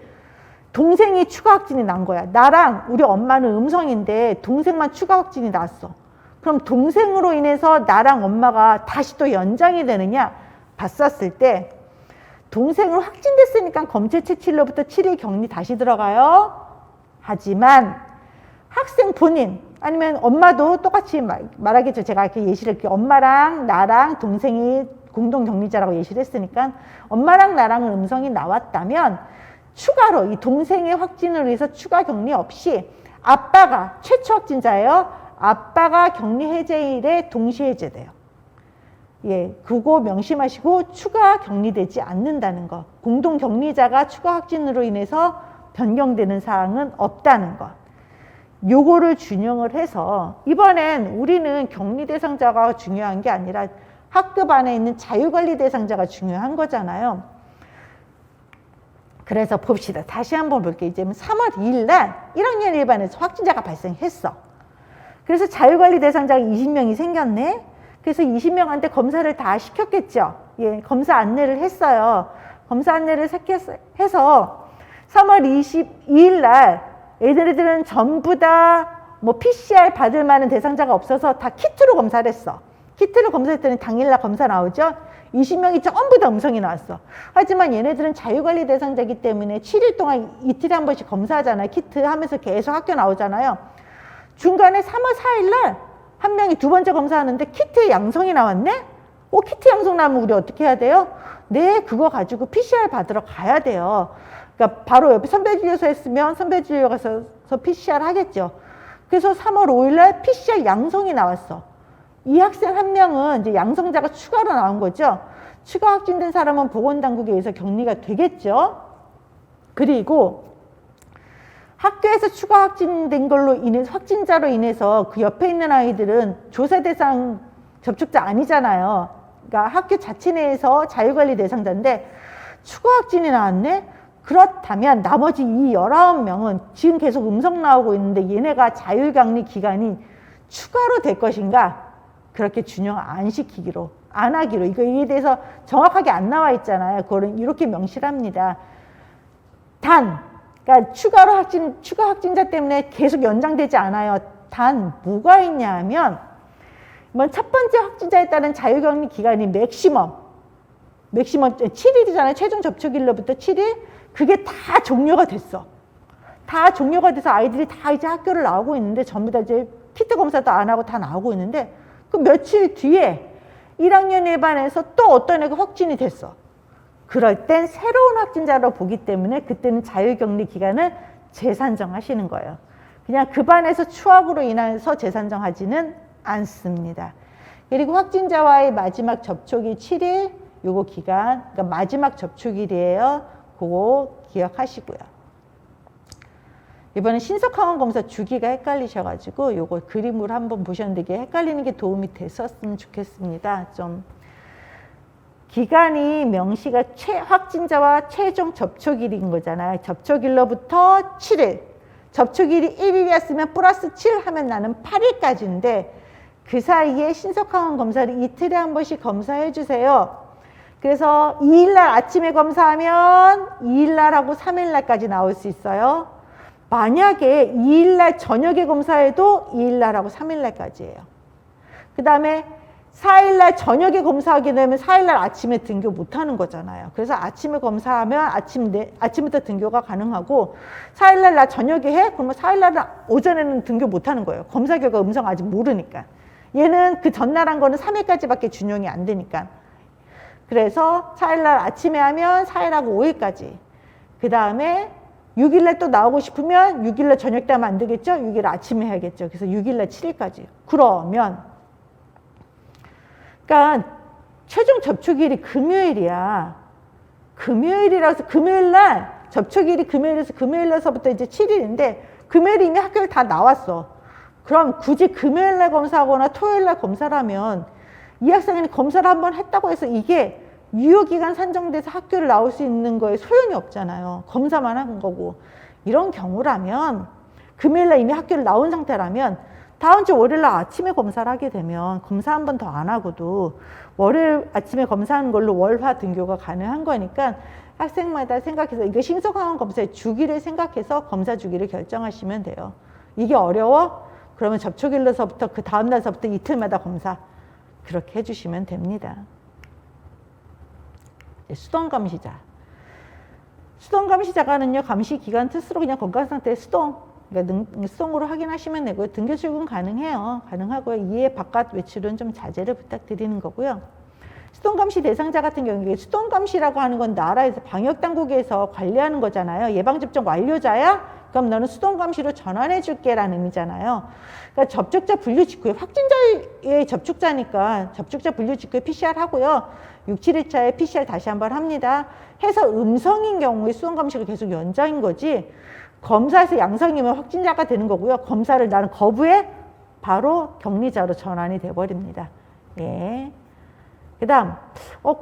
동생이 추가 확진이 난 거야. 나랑 우리 엄마는 음성인데 동생만 추가 확진이 났어. 그럼 동생으로 인해서 나랑 엄마가 다시 또 연장이 되느냐 봤었을 때, 동생으로 확진됐으니까 검체 채취일로부터 7일 격리 다시 들어가요. 하지만 학생 본인 아니면 엄마도 똑같이 말하겠죠. 제가 이렇게 예시를 이렇게 엄마랑 나랑 동생이 공동격리자라고 예시를 했으니까 엄마랑 나랑은 음성이 나왔다면 추가로 이 동생의 확진을 위해서 추가 격리 없이 아빠가 최초 확진자예요. 아빠가 격리 해제일에 동시 해제돼요. 그거 명심하시고 추가 격리되지 않는다는 거. 공동격리자가 추가 확진으로 인해서 변경되는 사항은 없다는 것. 요거를 준용을 해서 이번엔 우리는 격리 대상자가 중요한 게 아니라 학급 안에 있는 자유관리 대상자가 중요한 거잖아요. 그래서 봅시다. 다시 한번 볼게요. 이제 3월 2일 날 1학년 1반에서 확진자가 발생했어. 그래서 자유관리 대상자가 20명이 생겼네. 그래서 20명한테 검사를 다 시켰겠죠. 검사 안내를 했어요. 검사 안내를 해서 3월 22일 날 애들은 전부 다 PCR 받을 만한 대상자가 없어서 다 키트로 검사를 했어. 키트로 검사했더니 당일날 검사 나오죠. 20명이 전부 다 음성이 나왔어. 하지만 얘네들은 자유관리 대상자이기 때문에 7일 동안 이틀에 한 번씩 검사하잖아요. 키트 하면서 계속 학교 나오잖아요. 중간에 3월 4일 날 한 명이 두 번째 검사하는데 키트에 양성이 나왔네? 키트 양성 나면 우리 어떻게 해야 돼요? 네, 그거 가지고 PCR 받으러 가야 돼요. 그러니까 바로 옆에 선별진료소 했으면 선별진료 가서 PCR 하겠죠. 그래서 3월 5일 날 PCR 양성이 나왔어. 이 학생 한 명은 이제 양성자가 추가로 나온 거죠. 추가 확진된 사람은 보건당국에 의해서 격리가 되겠죠. 그리고 학교에서 추가 확진된 걸로 인해서 확진자로 인해서 그 옆에 있는 아이들은 조사 대상 접촉자 아니잖아요. 그러니까 학교 자체 내에서 자유관리 대상자인데 추가 확진이 나왔네? 그렇다면 나머지 이 19명은 지금 계속 음성 나오고 있는데 얘네가 자율격리 기간이 추가로 될 것인가? 그렇게 준용 안 시키기로, 안 하기로. 이거에 대해서 정확하게 안 나와 있잖아요. 그거는 이렇게 명시합니다. 그러니까 추가 확진자 때문에 계속 연장되지 않아요. 단 뭐가 있냐 하면 첫 번째 확진자에 따른 자유격리 기간이 맥시멈 7일이잖아요. 최종 접촉일로부터 7일. 그게 다 종료가 됐어. 다 종료가 돼서 아이들이 다 이제 학교를 나오고 있는데 전부 다 이제 키트 검사도 안 하고 다 나오고 있는데 그 며칠 뒤에 1학년 1반에서 또 어떤 애가 확진이 됐어. 그럴 땐 새로운 확진자로 보기 때문에 그때는 자율격리 기간을 재산정하시는 거예요. 그냥 그 반에서 추락으로 인해서 재산정하지는 않습니다. 그리고 확진자와의 마지막 접촉이 7일, 요거 기간, 그러니까 마지막 접촉일이에요. 그거 기억하시고요. 이번에 신속항원 검사 주기가 헷갈리셔가지고 요거 그림으로 한번 보셨는데 이게 헷갈리는 게 도움이 됐었으면 좋겠습니다. 좀 기간이 명시가 확진자와 최종 접촉일인 거잖아요. 접촉일로부터 7일. 접촉일이 1일이었으면 플러스 7 하면 나는 8일까지인데 그 사이에 신속항원 검사를 이틀에 한 번씩 검사해 주세요. 그래서 2일날 아침에 검사하면 2일날 하고 3일날까지 나올 수 있어요. 만약에 2일날 저녁에 검사해도 2일날 하고 3일날까지예요. 그 다음에 4일날 저녁에 검사하게 되면 4일날 아침에 등교 못하는 거잖아요. 그래서 아침에 검사하면 아침부터 등교가 가능하고 4일날 나 저녁에 해? 그러면 4일날 오전에는 등교 못하는 거예요. 검사 결과 음성 아직 모르니까. 얘는 그 전날 한 거는 3일까지밖에 준용이 안 되니까. 그래서 4일날 아침에 하면 4일하고 5일까지. 그 다음에 6일날 또 나오고 싶으면 6일날 저녁 때 하면 안 되겠죠? 6일 아침에 해야겠죠. 그래서 6일날 7일까지. 그러면 그러니까 최종 접촉일이 금요일이야. 금요일이라서 금요일날 접촉일이 금요일에서 금요일에서부터 이제 7일인데 금요일에 이미 학교를 다 나왔어. 그럼 굳이 금요일날 검사하거나 토요일날 검사를 하면 이 학생이 검사를 한번 했다고 해서 이게 유효기간 산정돼서 학교를 나올 수 있는 거에 소용이 없잖아요. 검사만 한 거고. 이런 경우라면 금요일날 이미 학교를 나온 상태라면 다음 주 월요일날 아침에 검사를 하게 되면 검사 한 번 더 안 하고도 월요일 아침에 검사하는 걸로 월화 등교가 가능한 거니까 학생마다 생각해서 이거 신속항원 검사의 주기를 생각해서 검사 주기를 결정하시면 돼요. 이게 어려워? 그러면 접촉일로서부터 그 다음 날서부터 이틀마다 검사 그렇게 해주시면 됩니다. 수동감시자. 수동감시자가는요, 감시 기간 특수로 그냥 건강상태 수동, 그러니까 수동으로 확인하시면 되고요. 등교 출근 가능해요. 가능하고요. 이해 바깥 외출은 좀 자제를 부탁드리는 거고요. 수동감시 대상자 같은 경우에 수동감시라고 하는 건 나라에서 방역당국에서 관리하는 거잖아요. 예방접종 완료자야? 그럼 너는 수동감시로 전환해 줄게라는 의미잖아요. 그러니까 접촉자 분류 직후에 확진자의 접촉자니까 접촉자 분류 직후에 PCR 하고요. 6, 7일차에 PCR 다시 한번 합니다. 해서 음성인 경우에 수동감시가 계속 연장인 거지 검사에서 양성이면 확진자가 되는 거고요. 검사를 나는 거부해 바로 격리자로 전환이 돼버립니다. 예. 그 다음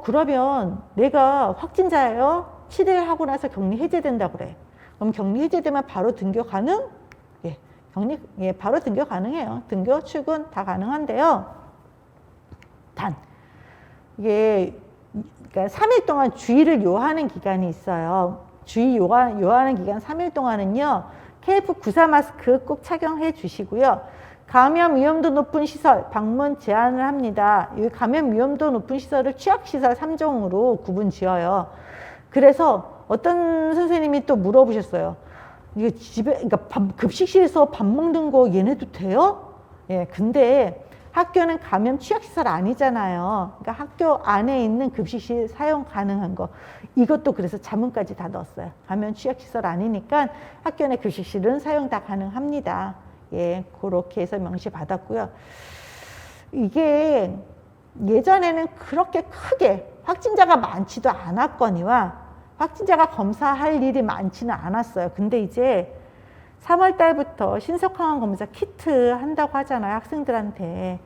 그러면 내가 확진자예요. 7일 하고 나서 격리 해제된다고 그래. 그럼 격리 해제되면 바로 등교 가능? 예, 바로 등교 가능해요. 등교, 출근 다 가능한데요. 단, 이게, 그러니까 3일 동안 주의를 요하는 기간이 있어요. 주의 요하는 기간 3일 동안은요, KF94 마스크 꼭 착용해 주시고요. 감염 위험도 높은 시설, 방문 제한을 합니다. 이 감염 위험도 높은 시설을 취약시설 3종으로 구분 지어요. 그래서 어떤 선생님이 또 물어보셨어요. 이게 집에, 그러니까 급식실에서 밥 먹는 거 얘네도 돼요? 예, 근데 학교는 감염 취약시설 아니잖아요. 그러니까 학교 안에 있는 급식실 사용 가능한 거. 이것도 그래서 자문까지 다 넣었어요. 감염 취약시설 아니니까 학교 내 급식실은 사용 다 가능합니다. 예, 그렇게 해서 명시 받았고요. 이게 예전에는 그렇게 크게 확진자가 많지도 않았거니와 확진자가 검사할 일이 많지는 않았어요. 근데 이제 3월 달부터 신속항원 검사 키트 한다고 하잖아요, 학생들한테.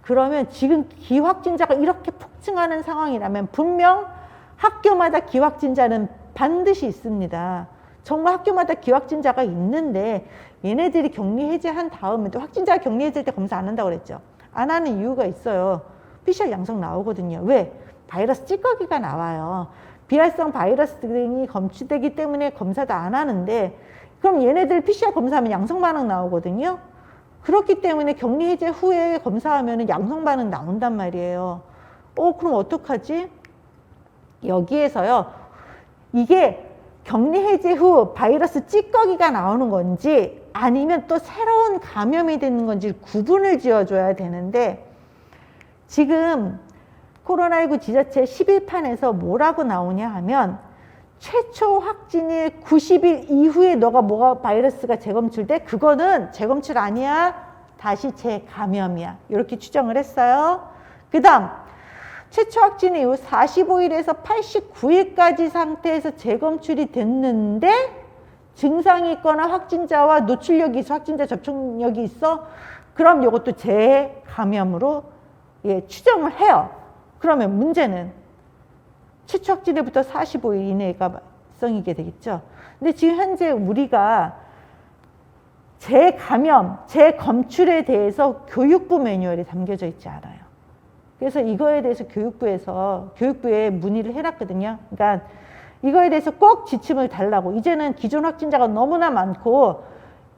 그러면 지금 기확진자가 이렇게 폭증하는 상황이라면 분명 학교마다 기확진자는 반드시 있습니다. 정말 학교마다 기확진자가 있는데 얘네들이 격리 해제한 다음에도 확진자 격리 해제할 때 검사 안 한다고 그랬죠. 안 하는 이유가 있어요. PCR 양성 나오거든요. 왜? 바이러스 찌꺼기가 나와요. 비활성 바이러스 등이 검출되기 때문에 검사도 안 하는데 그럼 얘네들 PCR 검사하면 양성 반응 나오거든요. 그렇기 때문에 격리 해제 후에 검사하면 양성 반응 나온단 말이에요. 그럼 어떡하지? 여기에서요. 이게 격리 해제 후 바이러스 찌꺼기가 나오는 건지 아니면 또 새로운 감염이 되는 건지 구분을 지어줘야 되는데 지금 코로나19 지자체 11판에서 뭐라고 나오냐 하면 최초 확진일 90일 이후에 너가 뭐가 바이러스가 재검출돼? 그거는 재검출 아니야. 다시 재감염이야. 이렇게 추정을 했어요. 그 다음 최초 확진 이후 45일에서 89일까지 상태에서 재검출이 됐는데 증상이 있거나 확진자와 노출력이 있어, 확진자 접촉력이 있어. 그럼 이것도 재감염으로 추정을 해요. 그러면 문제는 최초 확진일부터 45일 이내가 발생이게 되겠죠. 근데 지금 현재 우리가 재감염, 재검출에 대해서 교육부 매뉴얼이 담겨져 있지 않아요. 그래서 이거에 대해서 교육부에 문의를 해놨거든요. 그러니까 이거에 대해서 꼭 지침을 달라고. 이제는 기존 확진자가 너무나 많고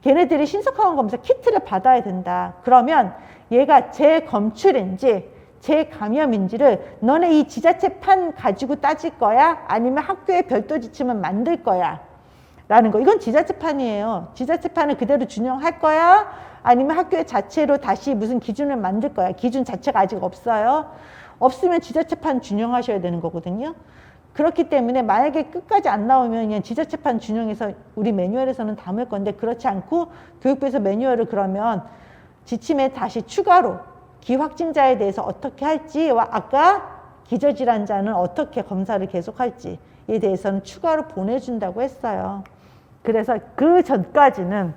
걔네들이 신속항원 검사 키트를 받아야 된다. 그러면 얘가 재검출인지 재감염인지를 너네 이 지자체판 가지고 따질 거야? 아니면 학교에 별도 지침을 만들 거야? 라는 거. 이건 지자체판이에요. 지자체판을 그대로 준용할 거야? 아니면 학교 자체로 다시 무슨 기준을 만들 거야? 기준 자체가 아직 없어요. 없으면 지자체판 준용하셔야 되는 거거든요. 그렇기 때문에 만약에 끝까지 안 나오면 그냥 지자체판 준용해서 우리 매뉴얼에서는 담을 건데 그렇지 않고 교육부에서 매뉴얼을 그러면 지침에 다시 추가로 기확진자에 대해서 어떻게 할지와 아까 기저질환자는 어떻게 검사를 계속할지에 대해서는 추가로 보내준다고 했어요. 그래서 그 전까지는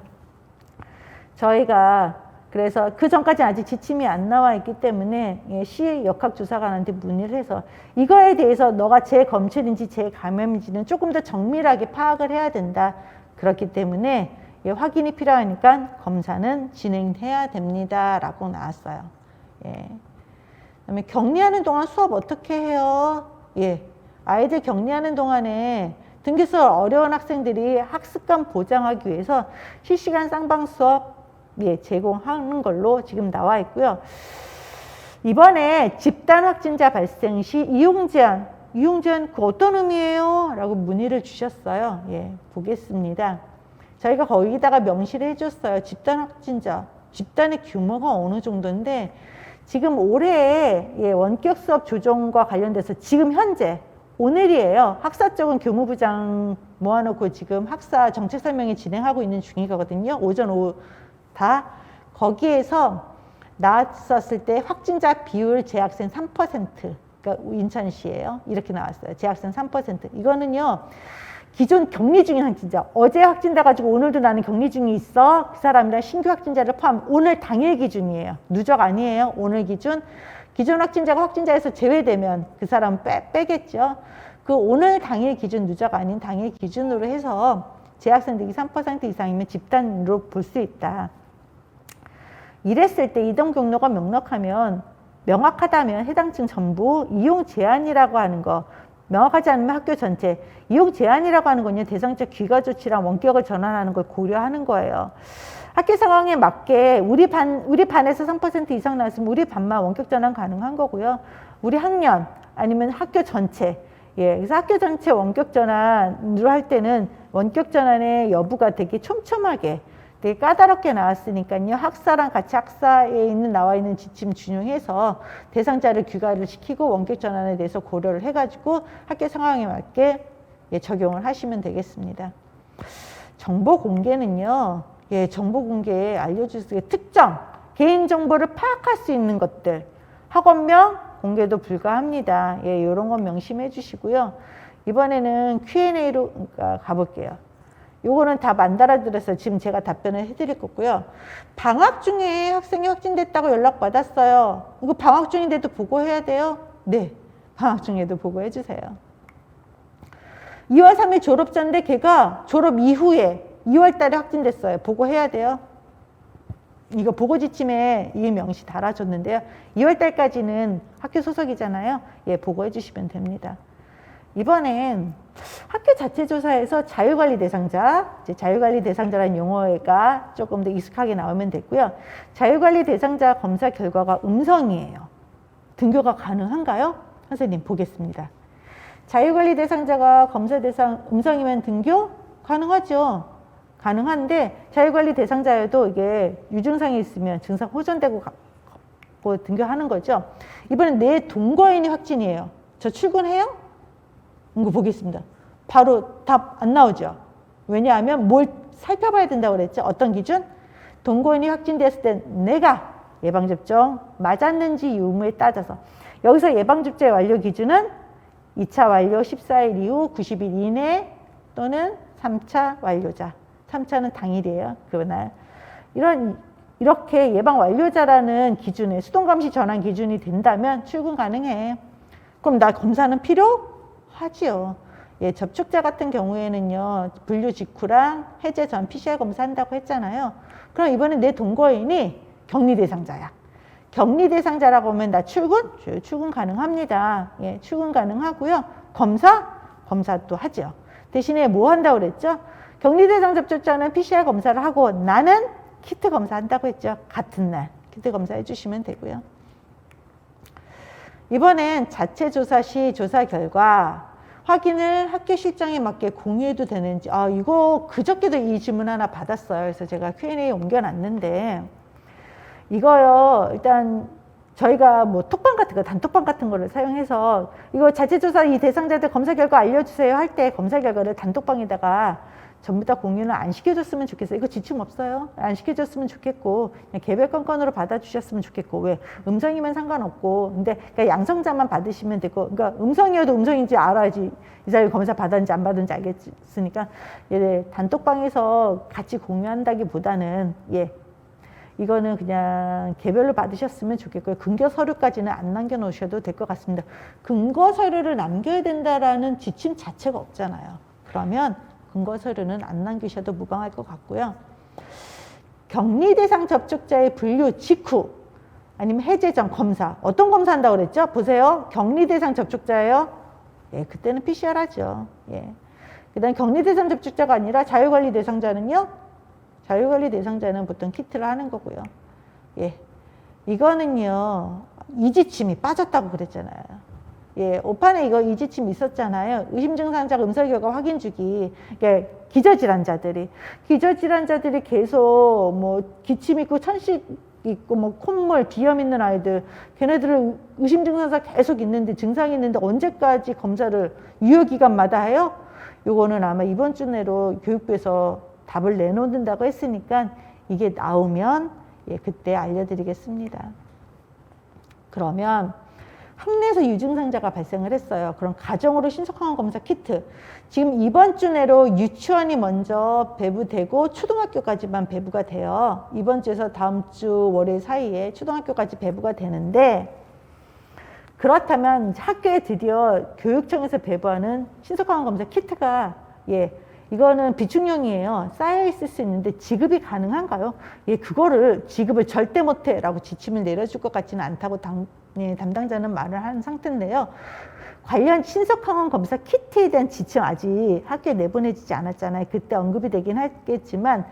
저희가 그래서 그 전까지는 아직 지침이 안 나와 있기 때문에 시 역학조사관한테 문의를 해서 이거에 대해서 너가 재검출인지 재감염인지는 조금 더 정밀하게 파악을 해야 된다. 그렇기 때문에 확인이 필요하니까 검사는 진행해야 됩니다. 라고 나왔어요. 그다음에 격리하는 동안 수업 어떻게 해요? 아이들 격리하는 동안에 등교수업 어려운 학생들이 학습감 보장하기 위해서 실시간 쌍방 수업 제공하는 걸로 지금 나와 있고요. 이번에 집단 확진자 발생 시 이용 제한 그 어떤 의미예요? 라고 문의를 주셨어요. 보겠습니다. 저희가 거기다가 명시를 해줬어요. 집단 확진자, 집단의 규모가 어느 정도인데 지금 올해 원격 수업 조정과 관련돼서 지금 현재 오늘이에요. 학사 쪽은 교무부장 모아놓고 지금 학사 정책 설명회 진행하고 있는 중이거든요. 오전 오후 다 거기에서 나왔었을 때 확진자 비율 재학생 3%, 그러니까 인천시예요. 이렇게 나왔어요. 재학생 3%. 이거는요. 기존 격리 중인 확진자, 어제 확진돼 가지고 오늘도 나는 격리 중이 있어. 그 사람이랑 신규 확진자를 포함 오늘 당일 기준이에요. 누적 아니에요. 오늘 기준. 기존 확진자가 확진자에서 제외되면 그 사람 빼겠죠. 그 오늘 당일 기준 누적 아닌 당일 기준으로 해서 재학생들이 3% 이상이면 집단으로 볼 수 있다. 이랬을 때 이동 경로가 명확하다면 해당 층 전부 이용 제한이라고 하는 거, 명확하지 않으면 학교 전체, 이용 제한이라고 하는 건요, 대상적 귀가 조치랑 원격을 전환하는 걸 고려하는 거예요. 학교 상황에 맞게 우리 반에서 3% 이상 나왔으면 우리 반만 원격 전환 가능한 거고요. 우리 학년 아니면 학교 전체, 그래서 학교 전체 원격 전환으로 할 때는 원격 전환의 여부가 되게 촘촘하게 되게 까다롭게 나왔으니까요. 학사랑 같이 학사에 나와 있는 지침 준용해서 대상자를 귀가를 시키고 원격 전환에 대해서 고려를 해가지고 학교 상황에 맞게 적용을 하시면 되겠습니다. 정보 공개는요. 정보 공개에 알려주세요. 특정 개인정보를 파악할 수 있는 것들 학원명 공개도 불가합니다. 이런 건 명심해 주시고요. 이번에는 Q&A로 가볼게요. 요거는 다 만달아들어서 지금 제가 답변을 해드릴 거고요. 방학 중에 학생이 확진됐다고 연락받았어요. 이거 방학 중인데도 보고해야 돼요? 네, 방학 중에도 보고해 주세요. 2월 3일 졸업자인데 걔가 졸업 이후에 2월 달에 확진됐어요. 보고해야 돼요? 이거 보고 지침에 이 명시 달아줬는데요. 2월 달까지는 학교 소속이잖아요. 보고해 주시면 됩니다. 이번엔 학교 자체 조사에서 자율관리 대상자, 이제 자율관리 대상자라는 용어가 조금 더 익숙하게 나오면 됐고요. 자율관리 대상자 검사 결과가 음성이에요. 등교가 가능한가요? 선생님 보겠습니다. 자율관리 대상자가 검사 대상 음성이면 등교 가능하죠. 가능한데 자율관리 대상자여도 이게 유증상이 있으면 증상 호전되고 등교하는 거죠. 이번엔 내 동거인이 확진이에요. 저 출근해요? 이거 보겠습니다. 바로 답 안 나오죠. 왜냐하면 뭘 살펴봐야 된다고 그랬죠. 어떤 기준? 동거인이 확진됐을 때 내가 예방접종 맞았는지 유무에 따져서 여기서 예방접종의 완료 기준은 2차 완료 14일 이후 90일 이내 또는 3차 완료자. 3차는 당일이에요. 그날. 이렇게 예방 완료자라는 기준에 수동감시 전환 기준이 된다면 출근 가능해. 그럼 나 검사는 필요하지요. 접촉자 같은 경우에는요. 분류 직후랑 해제 전 PCR 검사한다고 했잖아요. 그럼 이번에 내 동거인이 격리 대상자야. 격리 대상자라고 하면 나 출근 가능합니다. 출근 가능하고요. 검사도 하죠. 대신에 뭐 한다고 그랬죠? 격리 대상 접촉자는 PCR 검사를 하고 나는 키트 검사한다고 했죠. 같은 날 키트 검사해 주시면 되고요. 이번엔 자체 조사 시 조사 결과 확인을 학교 실정에 맞게 공유해도 되는지 이거 그저께도 이 질문 하나 받았어요. 그래서 제가 Q&A 옮겨놨는데 이거요. 일단 저희가 뭐 톡방 같은 거 단톡방 같은 거를 사용해서 이거 자체 조사 이 대상자들 검사 결과 알려주세요 할 때 검사 결과를 단톡방에다가 전부 다 공유는 안 시켜줬으면 좋겠어요. 이거 지침 없어요. 안 시켜줬으면 좋겠고 그냥 개별 건건으로 받아주셨으면 좋겠고 왜 음성이면 상관없고 근데 그러니까 양성자만 받으시면 되고 그러니까 음성이어도 음성인지 알아야지 이 사람이 검사 받았는지 안 받았는지 알겠으니까 단톡방에서 같이 공유한다기보다는 이거는 그냥 개별로 받으셨으면 좋겠고요. 근거 서류까지는 안 남겨놓으셔도 될 것 같습니다. 근거 서류를 남겨야 된다라는 지침 자체가 없잖아요. 그러면 근거 서류는 안 남기셔도 무방할 것 같고요. 격리 대상 접촉자의 분류 직후 아니면 해제 전 검사 어떤 검사 한다고 그랬죠? 보세요. 격리 대상 접촉자예요. 그때는 PCR 하죠. 그다음 격리 대상 접촉자가 아니라 자율관리 대상자는요. 자율관리 대상자는 보통 키트를 하는 거고요. 이거는요. 이지침이 빠졌다고 그랬잖아요. 5판에 이거 이지침 있었잖아요. 의심 증상자가 음성 결과 확인 주기. 기저질환자들이 계속 뭐 기침 있고 천식 있고 뭐 콧물 비염 있는 아이들 걔네들은 의심 증상자 계속 있는데 증상이 있는데 언제까지 검사를 유효기간마다 해요? 요거는 아마 이번 주 내로 교육부에서 답을 내놓는다고 했으니까 이게 나오면 그때 알려드리겠습니다. 그러면 학내에서 유증상자가 발생을 했어요. 그럼 가정으로 신속항원 검사 키트. 지금 이번 주 내로 유치원이 먼저 배부되고 초등학교까지만 배부가 돼요. 이번 주에서 다음 주 월요일 사이에 초등학교까지 배부가 되는데 그렇다면 학교에 드디어 교육청에서 배부하는 신속항원 검사 키트가 이거는 비축용이에요. 쌓여 있을 수 있는데 지급이 가능한가요? 그거를 지급을 절대 못해라고 지침을 내려줄 것 같지는 않다고 담당자는 말을 하는 상태인데요. 관련 신속항원 검사 키트에 대한 지침 아직 학교에 내보내지지 않았잖아요. 그때 언급이 되긴 하겠지만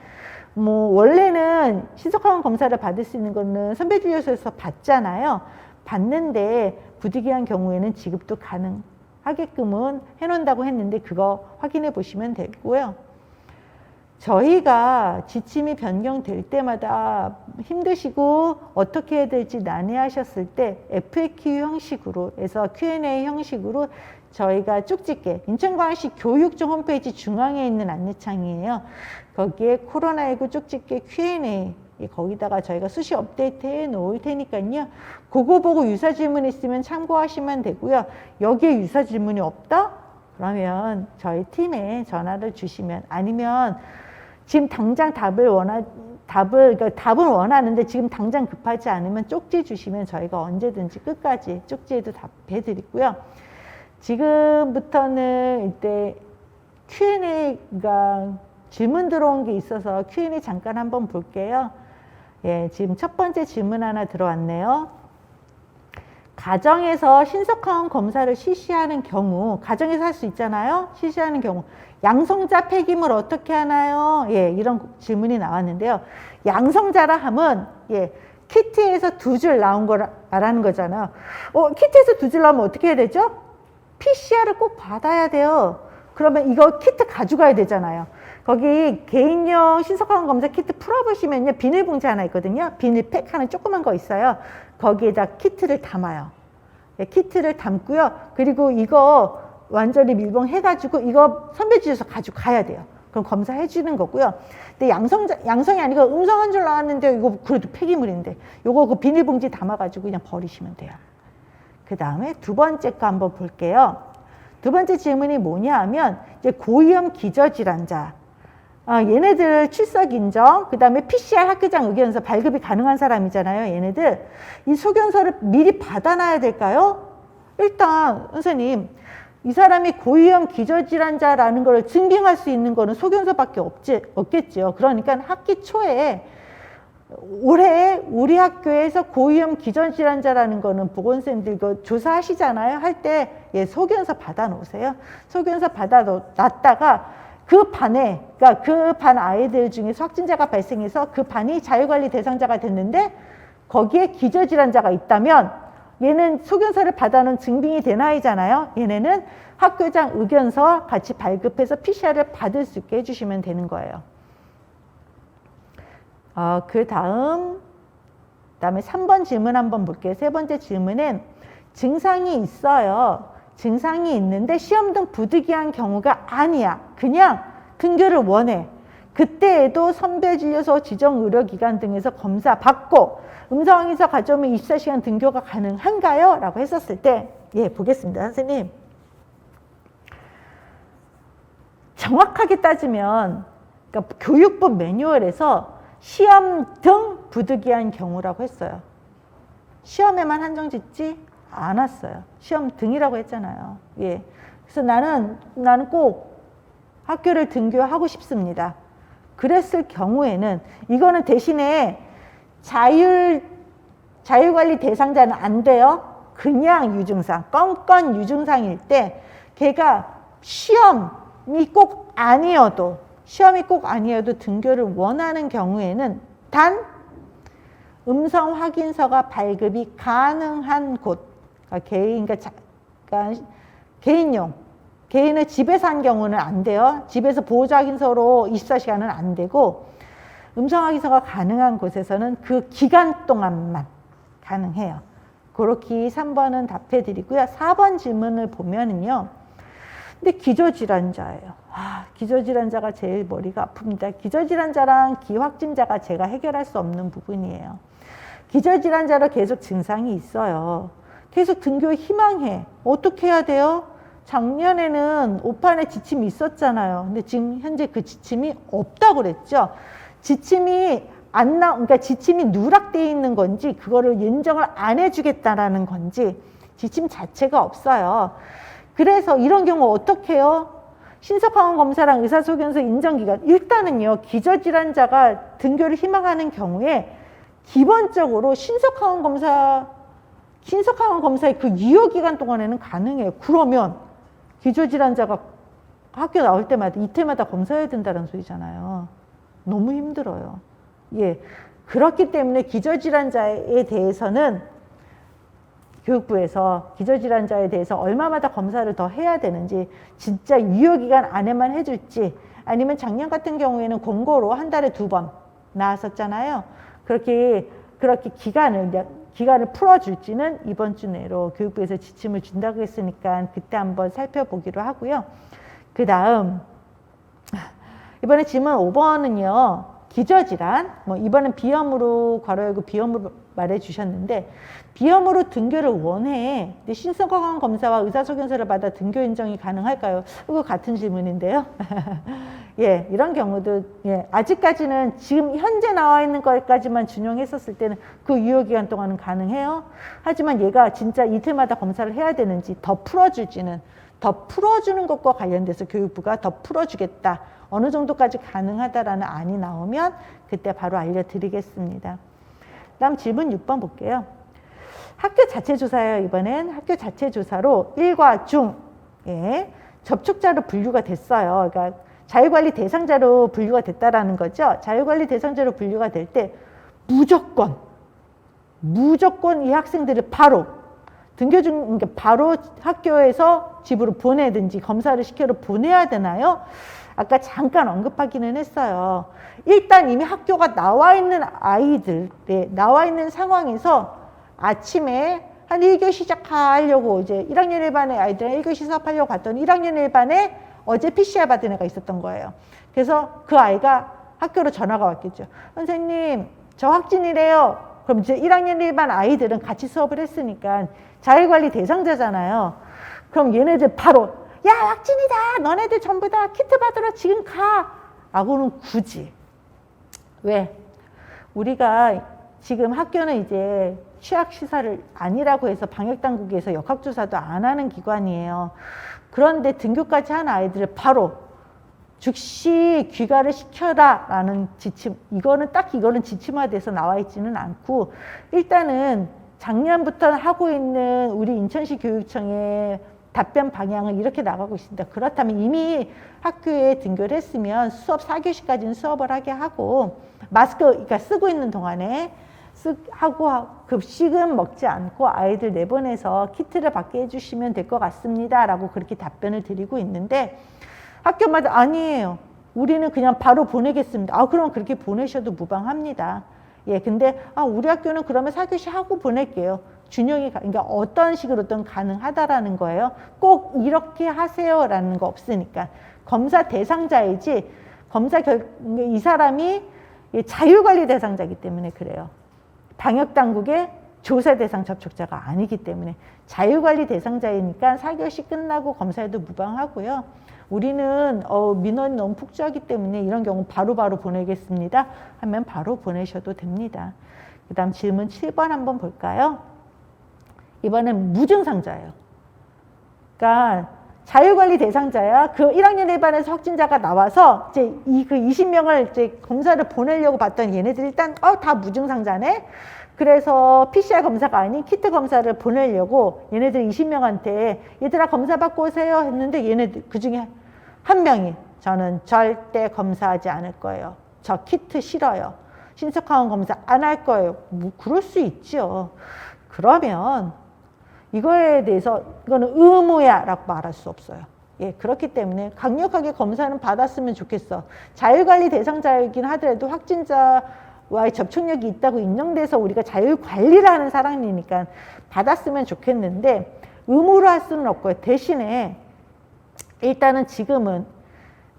뭐 원래는 신속항원 검사를 받을 수 있는 거는 선별진료소에서 받잖아요. 받는데 부득이한 경우에는 지급도 가능하게끔은 해놓는다고 했는데 그거 확인해 보시면 되고요. 저희가 지침이 변경될 때마다 힘드시고 어떻게 해야 될지 난해하셨을 때 FAQ 형식으로 해서 Q&A 형식으로 저희가 쪽집게 인천광역시 교육청 홈페이지 중앙에 있는 안내창이에요. 거기에 코로나19 쪽집게 Q&A 거기다가 저희가 수시 업데이트 해 놓을 테니까요. 그거 보고 유사 질문 있으면 참고하시면 되고요. 여기에 유사 질문이 없다? 그러면 저희 팀에 전화를 주시면 아니면 지금 당장 그러니까 답은 원하는데 지금 당장 급하지 않으면 쪽지 주시면 저희가 언제든지 끝까지 쪽지에도 답해 드리고요. 지금부터는 이때 Q&A가 질문 들어온 게 있어서 Q&A 잠깐 한번 볼게요. 예, 지금 첫 번째 질문 하나 들어왔네요. 가정에서 신속항원 검사를 실시하는 경우, 가정에서 할 수 있잖아요. 실시하는 경우 양성자 폐기물 어떻게 하나요? 예, 이런 질문이 나왔는데요. 양성자라 하면 예, 키트에서 2줄 나온 걸 말하는 거잖아요. 키트에서 2줄 나오면 어떻게 해야 되죠? PCR을 꼭 받아야 돼요. 그러면 이거 키트 가져가야 되잖아요. 거기 개인용 신속항원 검사 키트 풀어보시면요. 비닐봉지 하나 있거든요. 비닐팩 하나 조그만 거 있어요. 거기에다 키트를 담아요. 예, 키트를 담고요. 그리고 이거 완전히 밀봉해가지고 이거 선배 주셔서 가져가야 돼요. 그럼 검사해 주는 거고요. 근데 양성이 아니고 음성한 줄 나왔는데 이거 그래도 폐기물인데 요거 그 비닐봉지 담아가지고 그냥 버리시면 돼요. 그 다음에 두 번째 거 한번 볼게요. 두 번째 질문이 뭐냐 하면 이제 고위험 기저질환자. 얘네들 출석 인정, 그 다음에 PCR 학교장 의견서 발급이 가능한 사람이잖아요. 얘네들. 이 소견서를 미리 받아놔야 될까요? 일단 선생님, 이 사람이 고위험 기저질환자라는 걸 증빙할 수 있는 거는 소견서밖에 없겠죠. 그러니까 학기 초에 올해 우리 학교에서 고위험 기저질환자라는 거는 보건쌤들 이거 조사하시잖아요. 할 때 예, 소견서 받아 놓으세요. 소견서 받아 놨다가 그 반에, 그러니까 그 반 아이들 중에서 확진자가 발생해서 그 반이 자유관리 대상자가 됐는데 거기에 기저질환자가 있다면 얘는 소견서를 받아놓은 증빙이 된 아이잖아요. 얘네는 학교장 의견서 같이 발급해서 PCR을 받을 수 있게 해주시면 되는 거예요. 그 다음에 3번 질문 한번 볼게요. 세 번째 질문은 증상이 있어요. 증상이 있는데 시험 등 부득이한 경우가 아니야. 그냥 등교를 원해. 그때에도 선별진료소 지정의료기관 등에서 검사 받고 음성항에서 가져오면 24시간 등교가 가능한가요? 라고 했었을 때 예, 보겠습니다. 선생님. 정확하게 따지면 그러니까 교육부 매뉴얼에서 시험 등 부득이한 경우라고 했어요. 시험에만 한정 짓지 않았어요. 시험 등이라고 했잖아요. 예. 그래서 나는 꼭 학교를 등교하고 싶습니다. 그랬을 경우에는 이거는 대신에 자율관리 대상자는 안 돼요. 그냥 유증상, 건건 유증상일 때 걔가 시험이 꼭 아니어도 등교를 원하는 경우에는 단 음성 확인서가 발급이 가능한 곳, 그러니까 개인의 집에서 한 경우는 안 돼요. 집에서 보호자 확인서로 24시간은 안 되고 음성 확인서가 가능한 곳에서는 그 기간 동안만 가능해요. 그렇게 3번은 답해 드리고요. 4번 질문을 보면은요. 근데 기저질환자예요. 기저질환자가 제일 머리가 아픕니다. 기저질환자랑 기확진자가 제가 해결할 수 없는 부분이에요. 기저질환자로 계속 증상이 있어요. 계속 등교 희망해. 어떻게 해야 돼요? 작년에는 오판에 지침이 있었잖아요. 근데 지금 현재 그 지침이 없다고 그랬죠. 그러니까 지침이 누락되어 있는 건지 그거를 인정을 안 해주겠다라는 건지 지침 자체가 없어요. 그래서 이런 경우 어떻게 해요? 신속항원 검사랑 의사소견서 인정기간. 일단은요, 기저질환자가 등교를 희망하는 경우에 기본적으로 신속항원 검사의 그 유효기간 동안에는 가능해요. 그러면 기저질환자가 학교 나올 때마다 이틀마다 검사해야 된다는 소리잖아요. 너무 힘들어요. 예. 그렇기 때문에 기저질환자에 대해서는 교육부에서 기저질환자에 대해서 얼마마다 검사를 더 해야 되는지 진짜 유효기간 안에만 해줄지 아니면 작년 같은 경우에는 공고로 한 달에 2번 나왔었잖아요. 그렇게 기간을 풀어줄지는 이번 주 내로 교육부에서 지침을 준다고 했으니까 그때 한번 살펴보기로 하고요. 그 다음 이번에 질문 5번은요. 기저질환, 이번엔 비염으로 괄호 열고 비염으로 말해 주셨는데 비염으로 등교를 원해. 근데 신속건강검사와 의사소견서를 받아 등교 인정이 가능할까요? 이거 같은 질문인데요. 예, 이런 경우도 예, 아직까지는 지금 현재 나와 있는 것까지만 준용했었을 때는 그 유효기간 동안은 가능해요. 하지만 얘가 진짜 이틀마다 검사를 해야 되는지 더 풀어주는 것과 관련돼서 교육부가 더 풀어주겠다. 어느 정도까지 가능하다라는 안이 나오면 그때 바로 알려드리겠습니다. 다음 질문 6번 볼게요. 학교 자체 조사예요. 이번엔 학교 자체 조사로 1과 중 접촉자로 분류가 됐어요. 그러니까 자율관리 대상자로 분류가 됐다라는 거죠. 자율관리 대상자로 분류가 될 때 무조건 이 학생들을 바로 등교 중 그러니까 바로 학교에서 집으로 보내든지 검사를 시켜서 보내야 되나요? 아까 잠깐 언급하기는 했어요. 일단 이미 학교가 나와 있는 아이들, 나와 있는 상황에서 아침에 한 1교시 시작하려고 이제 1학년 1반의 아이들이랑 1교시 수업하려고 갔더니 1학년 1반에 어제 PCR 받은 애가 있었던 거예요. 그래서 그 아이가 학교로 전화가 왔겠죠. 선생님, 저 확진이래요. 그럼 이제 1학년 1반 아이들은 같이 수업을 했으니까 자율관리 대상자잖아요. 그럼 얘네들 바로 야 확진이다. 너네들 전부 다 키트 받으러 지금 가. 라고는 굳이. 왜? 우리가 지금 학교는 이제 취약시설을 아니라고 해서 방역당국에서 역학조사도 안 하는 기관이에요. 그런데 등교까지 한 아이들을 바로 즉시 귀가를 시켜라 라는 지침, 이거는 지침화돼서 나와 있지는 않고 일단은 작년부터 하고 있는 우리 인천시 교육청의 답변 방향은 이렇게 나가고 있습니다. 그렇다면 이미 학교에 등교를 했으면 수업 4교시까지는 수업을 하게 하고 마스크 그러니까 쓰고 있는 동안에 하고 급식은 먹지 않고 아이들 내보내서 키트를 받게 해주시면 될 것 같습니다. 라고 그렇게 답변을 드리고 있는데 학교마다 아니에요. 우리는 그냥 바로 보내겠습니다. 그럼 그렇게 보내셔도 무방합니다. 예, 근데 우리 학교는 그러면 4교시 하고 보낼게요. 준영이 그러니까 어떤 식으로든 가능하다라는 거예요. 꼭 이렇게 하세요라는 거 없으니까. 검사 대상자이지 이 사람이 자율관리 대상자이기 때문에 그래요. 방역당국의 조사 대상 접촉자가 아니기 때문에 자율관리 대상자이니까 4교시 끝나고 검사해도 무방하고요. 우리는 민원이 너무 폭주하기 때문에 이런 경우 바로바로 보내겠습니다 하면 바로 보내셔도 됩니다. 그 다음 질문 7번 한번 볼까요? 이번엔 무증상자예요. 그러니까 자율관리 대상자야. 그 1학년 1반에서 확진자가 나와서 이제 그 20명을 이제 검사를 보내려고 봤더니 얘네들 일단 다 무증상자네. 그래서 PCR 검사가 아닌 키트 검사를 보내려고 얘네들 20명한테 얘들아 검사 받고 오세요 했는데 얘네들 그중에 한 명이 저는 절대 검사하지 않을 거예요. 저 키트 싫어요. 신속항원 검사 안 할 거예요. 뭐 그럴 수 있죠. 그러면 이거에 대해서 이거는 의무야 라고 말할 수 없어요. 예, 그렇기 때문에 강력하게 검사는 받았으면 좋겠어. 자율관리 대상자이긴 하더라도 확진자와의 접촉력이 있다고 인정돼서 우리가 자율관리를 하는 사람이니까 받았으면 좋겠는데 의무로 할 수는 없고요. 대신에 일단은 지금은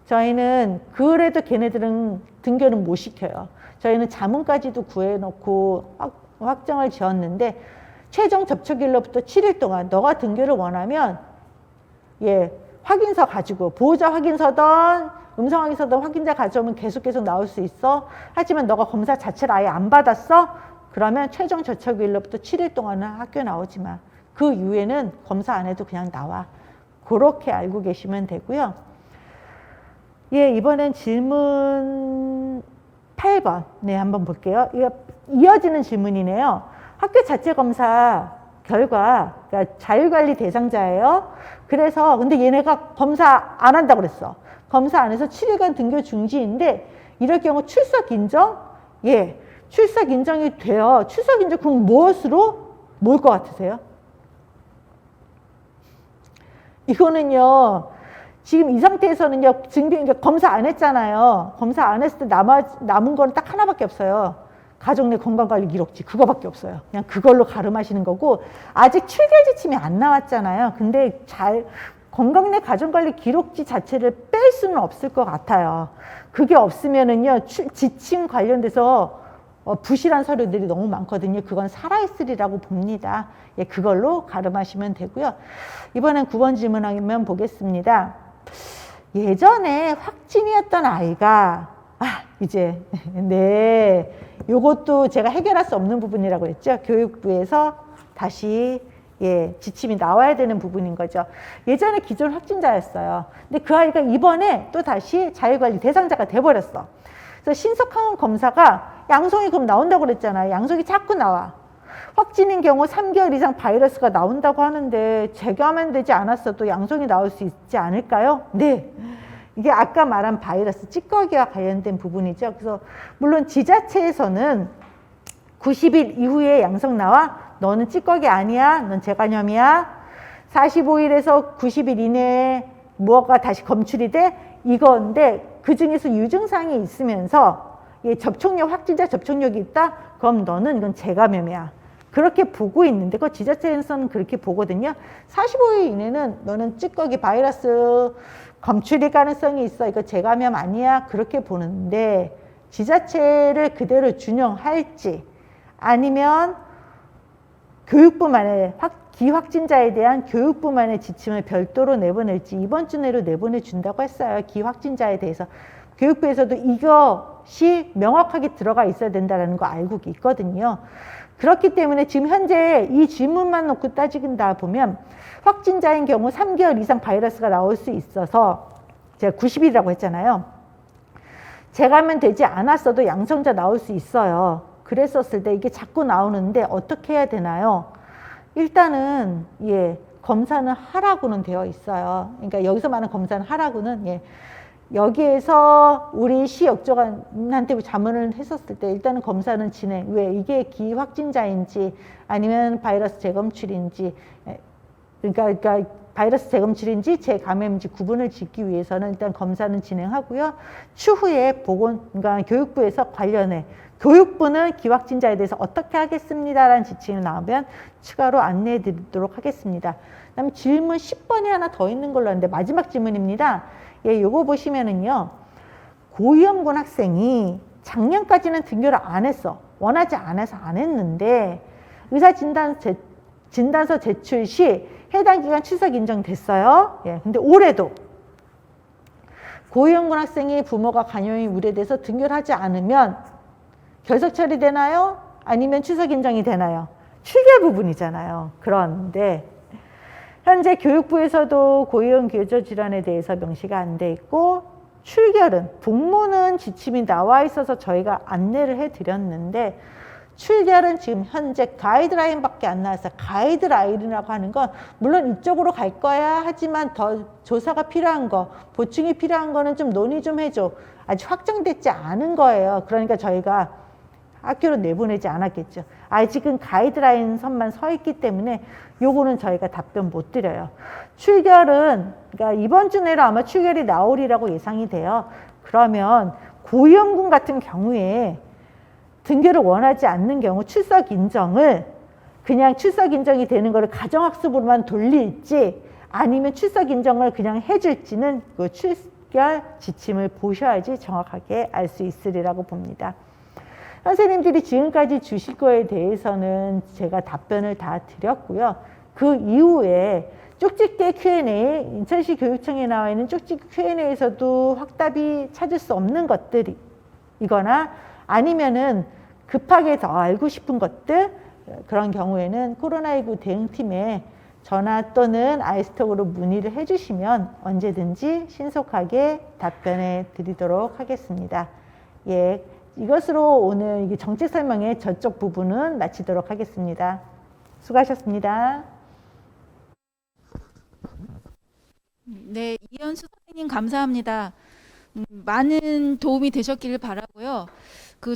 저희는 그래도 걔네들은 등교는 못 시켜요. 저희는 자문까지도 구해놓고 확정을 지었는데 최종 접촉일로부터 7일 동안 너가 등교를 원하면 확인서 가지고 보호자 확인서든 음성 확인서든 확인자 가져오면 계속 나올 수 있어. 하지만 너가 검사 자체를 아예 안 받았어? 그러면 최종 접촉일로부터 7일 동안은 학교 나오지 마. 그 이후에는 검사 안 해도 그냥 나와. 그렇게 알고 계시면 되고요. 이번엔 질문 8번 한번 볼게요. 이거 이어지는 질문이네요. 학교 자체 검사 결과 그러니까 자율관리 대상자예요. 그래서 근데 얘네가 검사 안 한다고 그랬어. 검사 안 해서 7일간 등교 중지인데 이럴 경우 출석 인정? 출석 인정이 돼요. 출석 인정 그럼 무엇으로? 뭘 것 같으세요? 이거는요. 지금 이 상태에서는요, 검사 안 했잖아요. 검사 안 했을 때 남은 건 딱 하나밖에 없어요. 가족 내 건강관리 기록지, 그거밖에 없어요. 그냥 그걸로 가름하시는 거고, 아직 출결 지침이 안 나왔잖아요. 근데 건강 내 가족관리 기록지 자체를 뺄 수는 없을 것 같아요. 그게 없으면은요, 지침 관련돼서 부실한 서류들이 너무 많거든요. 그건 살아있으리라고 봅니다. 예, 그걸로 가름하시면 되고요. 이번엔 9번 질문 한번 보겠습니다. 예전에 확진이었던 아이가 이제 네, 요것도 제가 해결할 수 없는 부분이라고 했죠. 교육부에서 다시 지침이 나와야 되는 부분인 거죠. 예전에 기존 확진자였어요. 근데 그 아이가 이번에 또 다시 자율관리 대상자가 돼버렸어. 그래서 신속항원 검사가 양성이 그럼 나온다고 그랬잖아요. 양성이 자꾸 나와. 확진인 경우 3개월 이상 바이러스가 나온다고 하는데 재감염 되지 않았어도 양성이 나올 수 있지 않을까요? 네. 이게 아까 말한 바이러스 찌꺼기와 관련된 부분이죠. 그래서 물론 지자체에서는 90일 이후에 양성 나와? 너는 찌꺼기 아니야? 넌 재간염이야? 45일에서 90일 이내에 무엇가 다시 검출이 돼? 이건데 그 중에서 유증상이 있으면서 접촉력, 확진자 접촉력이 있다? 그럼 너는 이건 재감염이야. 그렇게 보고 있는데 그 지자체에서는 그렇게 보거든요. 45일 이내는 너는 찌꺼기 바이러스 검출일 가능성이 있어. 이거 재감염 아니야. 그렇게 보는데 지자체를 그대로 준용할지 아니면 교육부만의 기확진자에 대한 교육부만의 지침을 별도로 내보낼지 이번 주 내로 내보내준다고 했어요. 기확진자에 대해서. 교육부에서도 이것이 명확하게 들어가 있어야 된다는 거 알고 있거든요. 그렇기 때문에 지금 현재 이 질문만 놓고 따지긴다 보면 확진자인 경우 3개월 이상 바이러스가 나올 수 있어서 제가 90일이라고 했잖아요. 재감염 되지 않았어도 양성자 나올 수 있어요. 그랬었을 때 이게 자꾸 나오는데 어떻게 해야 되나요? 일단은 검사는 하라고는 되어 있어요. 그러니까 여기서 말하는 검사는 하라고는 여기에서 우리 시 역조관한테 자문을 했었을 때 일단은 검사는 진행. 왜? 이게 기확진자인지 아니면 바이러스 재검출인지 그러니까 바이러스 재검출인지 재감염인지 구분을 짓기 위해서는 일단 검사는 진행하고요. 추후에 그러니까 교육부에서 관련해 교육부는 기확진자에 대해서 어떻게 하겠습니다라는 지침이 나오면 추가로 안내해 드리도록 하겠습니다. 그다음에 질문 10번이 하나 더 있는 걸로 아는데 마지막 질문입니다. 요거 보시면은요. 고위험군 학생이 작년까지는 등교를 안 했어. 원하지 않아서 안 했는데 진단서 제출 시 해당 기간 출석 인정됐어요. 근데 올해도 고위험군 학생이 부모가 감염이 우려돼서 등교를 하지 않으면 결석 처리되나요? 아니면 출석 인정이 되나요? 출결 부분이잖아요. 그런데 현재 교육부에서도 고위험 교조 질환에 대해서 명시가 안 돼 있고 출결은 복무는 지침이 나와 있어서 저희가 안내를 해드렸는데 출결은 지금 현재 가이드라인밖에 안 나왔어요. 가이드라인이라고 하는 건 물론 이쪽으로 갈 거야 하지만 더 조사가 필요한 거, 보충이 필요한 거는 좀 논의 좀 해줘. 아직 확정되지 않은 거예요. 그러니까 저희가 학교로 내보내지 않았겠죠. 아직은 가이드라인 선만 서 있기 때문에 요거는 저희가 답변 못 드려요. 출결은 그러니까 이번 주 내로 아마 출결이 나오리라고 예상이 돼요. 그러면 고위험군 같은 경우에 등교를 원하지 않는 경우 출석 인정을 그냥 출석 인정이 되는 거를 가정학습으로만 돌릴지 아니면 출석 인정을 그냥 해줄지는 그 출결 지침을 보셔야지 정확하게 알 수 있으리라고 봅니다. 선생님들이 지금까지 주실 거에 대해서는 제가 답변을 다 드렸고요. 그 이후에 쪽집게 Q&A, 인천시 교육청에 나와 있는 쪽집게 Q&A에서도 확답이 찾을 수 없는 것들이거나 아니면은 급하게 더 알고 싶은 것들, 그런 경우에는 코로나19 대응팀에 전화 또는 아이스톡으로 문의를 해주시면 언제든지 신속하게 답변해 드리도록 하겠습니다. 이것으로 오늘 이게 정책 설명의 저쪽 부분은 마치도록 하겠습니다. 수고하셨습니다. 네, 이현수 선생님 감사합니다. 많은 도움이 되셨기를 바라고요.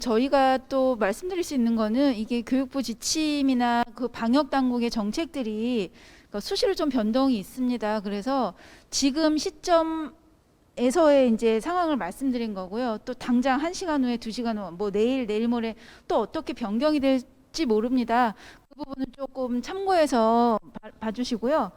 저희가 또 말씀드릴 수 있는 거는 이게 교육부 지침이나 그 방역 당국의 정책들이 그러니까 수시로 좀 변동이 있습니다. 그래서 지금 시점에서의 이제 상황을 말씀드린 거고요. 또 당장 1시간 후에 2시간 후, 뭐 내일 모레 또 어떻게 변경이 될지 모릅니다. 그 부분은 조금 참고해서 봐주시고요.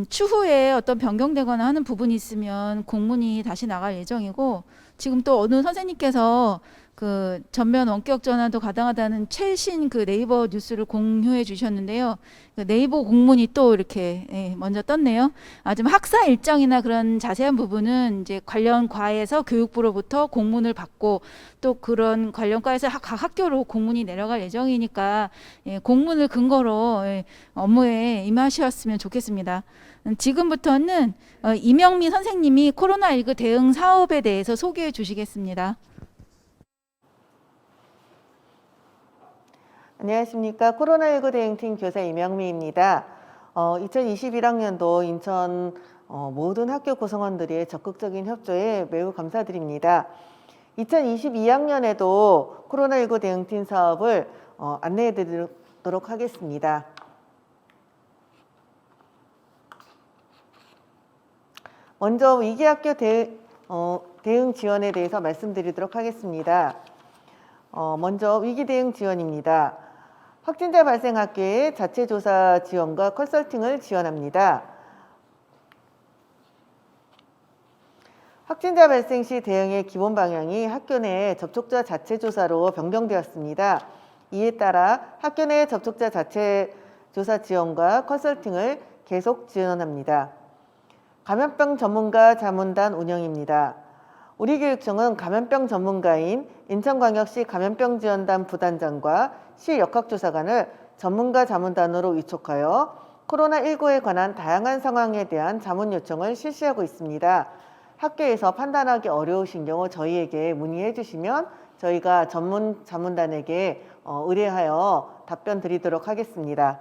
추후에 어떤 변경되거나 하는 부분이 있으면 공문이 다시 나갈 예정이고, 지금 또 어느 선생님께서 그 전면 원격 전화도 가능하다는 최신 그 네이버 뉴스를 공유해 주셨는데요. 그 네이버 공문이 또 이렇게 먼저 떴네요. 지금 학사 일정이나 그런 자세한 부분은 이제 관련 과에서 교육부로부터 공문을 받고, 또 그런 관련 과에서 각 학교로 공문이 내려갈 예정이니까 공문을 근거로 업무에 임하셨으면 좋겠습니다. 지금부터는 이명미 선생님이 코로나19 대응 사업에 대해서 소개해 주시겠습니다. 안녕하십니까. 코로나19 대응팀 교사 이명미입니다. 2021학년도 인천 모든 학교 구성원들의 적극적인 협조에 매우 감사드립니다. 2022학년에도 코로나19 대응팀 사업을 안내해 드리도록 하겠습니다. 먼저 위기학교 대응 지원에 대해서 말씀드리도록 하겠습니다. 먼저 위기 대응 지원입니다. 확진자 발생 학교의 자체 조사 지원과 컨설팅을 지원합니다. 확진자 발생 시 대응의 기본 방향이 학교 내 접촉자 자체 조사로 변경되었습니다. 이에 따라 학교 내 접촉자 자체 조사 지원과 컨설팅을 계속 지원합니다. 감염병 전문가 자문단 운영입니다. 우리 교육청은 감염병 전문가인 인천광역시 감염병지원단 부단장과 시 역학조사관을 전문가 자문단으로 위촉하여 코로나19에 관한 다양한 상황에 대한 자문 요청을 실시하고 있습니다. 학교에서 판단하기 어려우신 경우 저희에게 문의해 주시면 저희가 전문 자문단에게 의뢰하여 답변 드리도록 하겠습니다.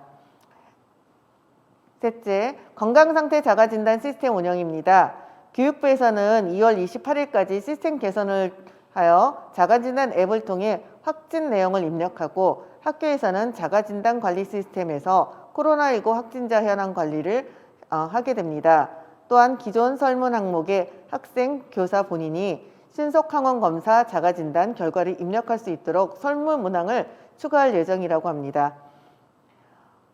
셋째, 건강상태 자가진단 시스템 운영입니다. 교육부에서는 2월 28일까지 시스템 개선을 하여 자가진단 앱을 통해 확진 내용을 입력하고 학교에서는 자가진단 관리 시스템에서 코로나19 확진자 현황 관리를 하게 됩니다. 또한 기존 설문 항목에 학생, 교사 본인이 신속 항원 검사 자가진단 결과를 입력할 수 있도록 설문 문항을 추가할 예정이라고 합니다.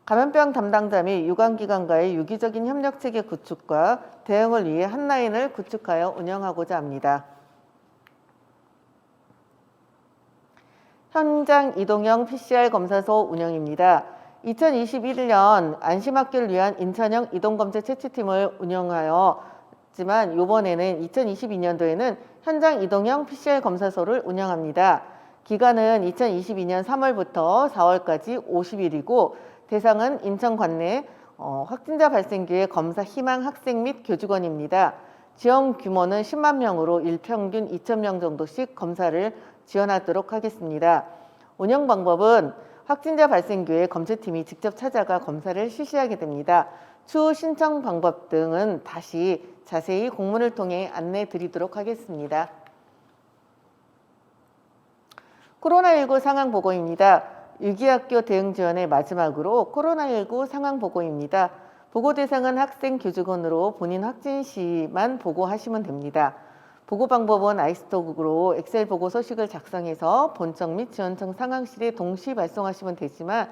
감염병 담당자 및 유관기관과의 유기적인 협력체계 구축과 대응을 위해 한 라인을 구축하여 운영하고자 합니다. 현장 이동형 PCR 검사소 운영입니다. 2021년 안심학교를 위한 인천형 이동검체 채취팀을 운영하였지만 이번에는 2022년도에는 현장 이동형 PCR 검사소를 운영합니다. 기간은 2022년 3월부터 4월까지 50일이고 대상은 인천 관내 확진자 발생기의 검사 희망 학생 및 교직원입니다. 지원 규모는 10만 명으로 일평균 2,000명 정도씩 검사를 지원하도록 하겠습니다. 운영 방법은 확진자 발생기에 검체팀이 직접 찾아가 검사를 실시하게 됩니다. 추후 신청 방법 등은 다시 자세히 공문을 통해 안내 드리도록 하겠습니다. 코로나19 상황 보고입니다. 위기학교 대응 지원의 마지막으로 코로나19 상황 보고입니다. 보고 대상은 학생, 교직원으로 본인 확진 시만 보고하시면 됩니다. 보고 방법은 아이스톡으로 엑셀 보고 서식을 작성해서 본청 및 지원청 상황실에 동시 발송하시면 되지만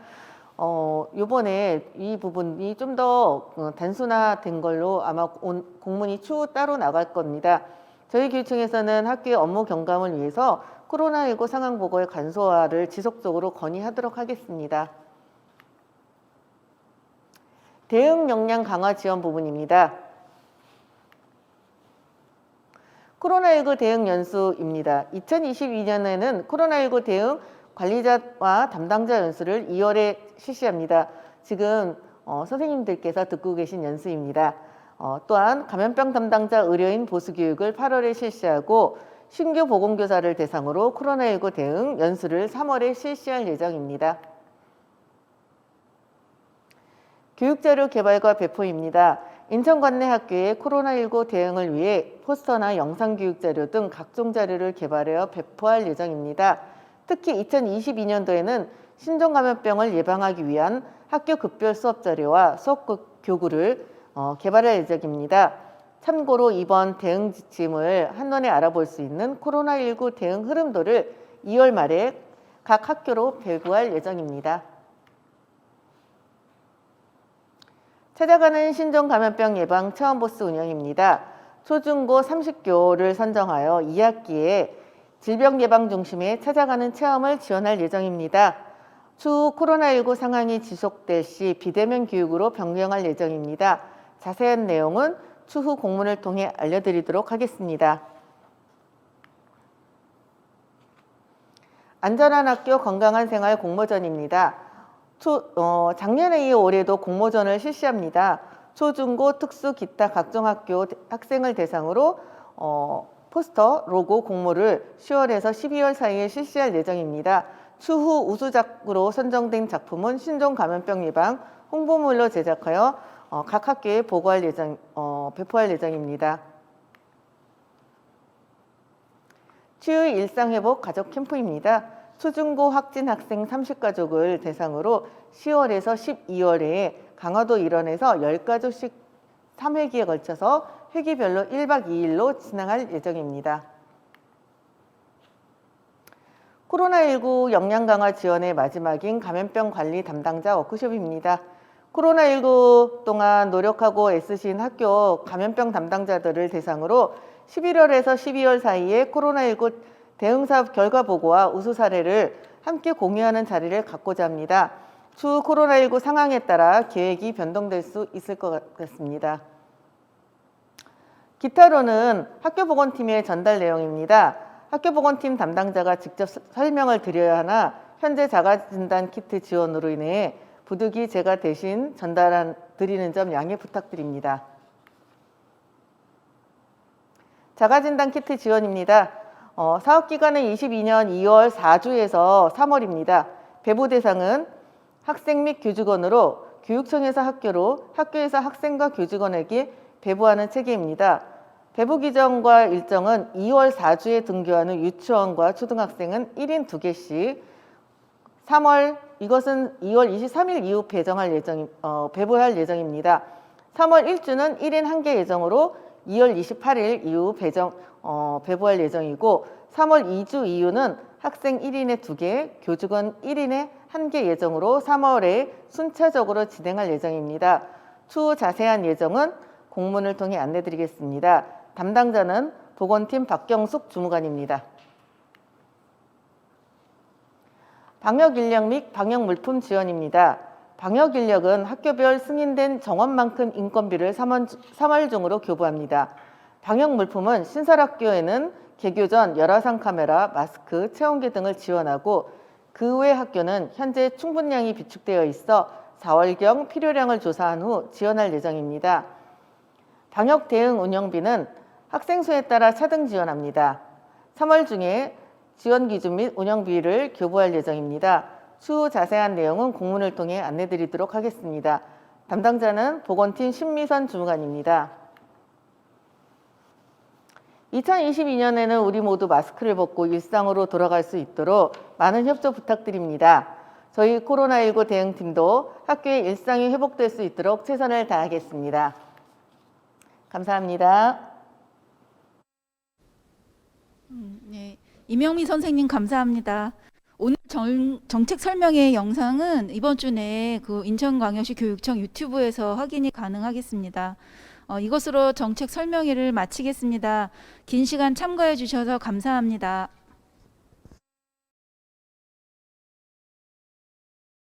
이번에 이 부분이 좀 더 단순화된 걸로 아마 공문이 추후 따로 나갈 겁니다. 저희 교육청에서는 학교의 업무 경감을 위해서 코로나19 상황 보고의 간소화를 지속적으로 건의하도록 하겠습니다. 대응 역량 강화 지원 부분입니다. 코로나19 대응 연수입니다. 2022년에는 코로나19 대응 관리자와 담당자 연수를 2월에 실시합니다. 지금 선생님들께서 듣고 계신 연수입니다. 또한 감염병 담당자 의료인 보수교육을 8월에 실시하고 신규 보건교사를 대상으로 코로나19 대응 연수를 3월에 실시할 예정입니다. 교육자료 개발과 배포입니다. 인천 관내 학교의 코로나19 대응을 위해 포스터나 영상교육자료 등 각종 자료를 개발하여 배포할 예정입니다. 특히 2022년도에는 신종감염병을 예방하기 위한 학교 급별 수업 자료와 수업 교구를 개발할 예정입니다. 참고로 이번 대응 지침을 한눈에 알아볼 수 있는 코로나19 대응 흐름도를 2월 말에 각 학교로 배부할 예정입니다. 찾아가는 신종 감염병 예방 체험버스 운영입니다. 초중고 30교를 선정하여 2학기에 질병예방중심에 찾아가는 체험을 지원할 예정입니다. 추후 코로나19 상황이 지속될 시 비대면 교육으로 변경할 예정입니다. 자세한 내용은 추후 공문을 통해 알려드리도록 하겠습니다. 안전한 학교 건강한 생활 공모전입니다. 작년에 이어 올해도 공모전을 실시합니다. 초중고 특수 기타 각종 학교 학생을 대상으로 포스터, 로고 공모를 10월에서 12월 사이에 실시할 예정입니다. 추후 우수작으로 선정된 작품은 신종 감염병 예방 홍보물로 제작하여 각 학교에 배포할 예정입니다. 추후 일상회복 가족 캠프입니다. 초중고 확진 학생 30가족을 대상으로 10월에서 12월에 강화도 일원에서 10가족씩 3회기에 걸쳐서 회기별로 1박 2일로 진행할 예정입니다. 코로나19 역량 강화 지원의 마지막인 감염병 관리 담당자 워크숍입니다. 코로나19 동안 노력하고 애쓰신 학교 감염병 담당자들을 대상으로 11월에서 12월 사이에 코로나19 대응사업 결과 보고와 우수 사례를 함께 공유하는 자리를 갖고자 합니다. 추후 코로나19 상황에 따라 계획이 변동될 수 있을 것 같습니다. 기타로는 학교보건팀의 전달 내용입니다. 학교보건팀 담당자가 직접 설명을 드려야 하나 현재 자가진단 키트 지원으로 인해 부득이 제가 대신 드리는 점 양해 부탁드립니다. 자가진단 키트 지원입니다. 사업기간은 22년 2월 4주에서 3월입니다. 배부 대상은 학생 및 교직원으로 교육청에서 학교에서 학생과 교직원에게 배부하는 체계입니다. 배부 기정과 일정은 2월 4주에 등교하는 유치원과 초등학생은 1인 2개씩, 이것은 2월 23일 이후 배부할 예정입니다. 3월 1주는 1인 1개 예정으로 2월 28일 이후 배부할 예정이고 3월 2주 이후는 학생 1인에 2개, 교직원 1인에 1개 예정으로 3월에 순차적으로 진행할 예정입니다. 추후 자세한 예정은 공문을 통해 안내드리겠습니다. 담당자는 보건팀 박경숙 주무관입니다. 방역인력 및 방역물품 지원입니다. 방역인력은 학교별 승인된 정원만큼 인건비를 3월 중으로 교부합니다. 방역물품은 신설학교에는 개교 전 열화상 카메라, 마스크, 체온계 등을 지원하고 그 외 학교는 현재 충분량이 비축되어 있어 4월경 필요량을 조사한 후 지원할 예정입니다. 방역 대응 운영비는 학생 수에 따라 차등 지원합니다. 3월 중에 지원 기준 및 운영비를 교부할 예정입니다. 추후 자세한 내용은 공문을 통해 안내드리도록 하겠습니다. 담당자는 보건팀 신미선 주무관입니다. 2022년에는 우리 모두 마스크를 벗고 일상으로 돌아갈 수 있도록 많은 협조 부탁드립니다. 저희 코로나19 대응팀도 학교의 일상이 회복될 수 있도록 최선을 다하겠습니다. 감사합니다. 네, 이명미 선생님 감사합니다. 오늘 정책 설명회 영상은 이번 주 내에 인천광역시 교육청 유튜브에서 확인이 가능하겠습니다. 이것으로 정책 설명회를 마치겠습니다. 긴 시간 참가해 주셔서 감사합니다.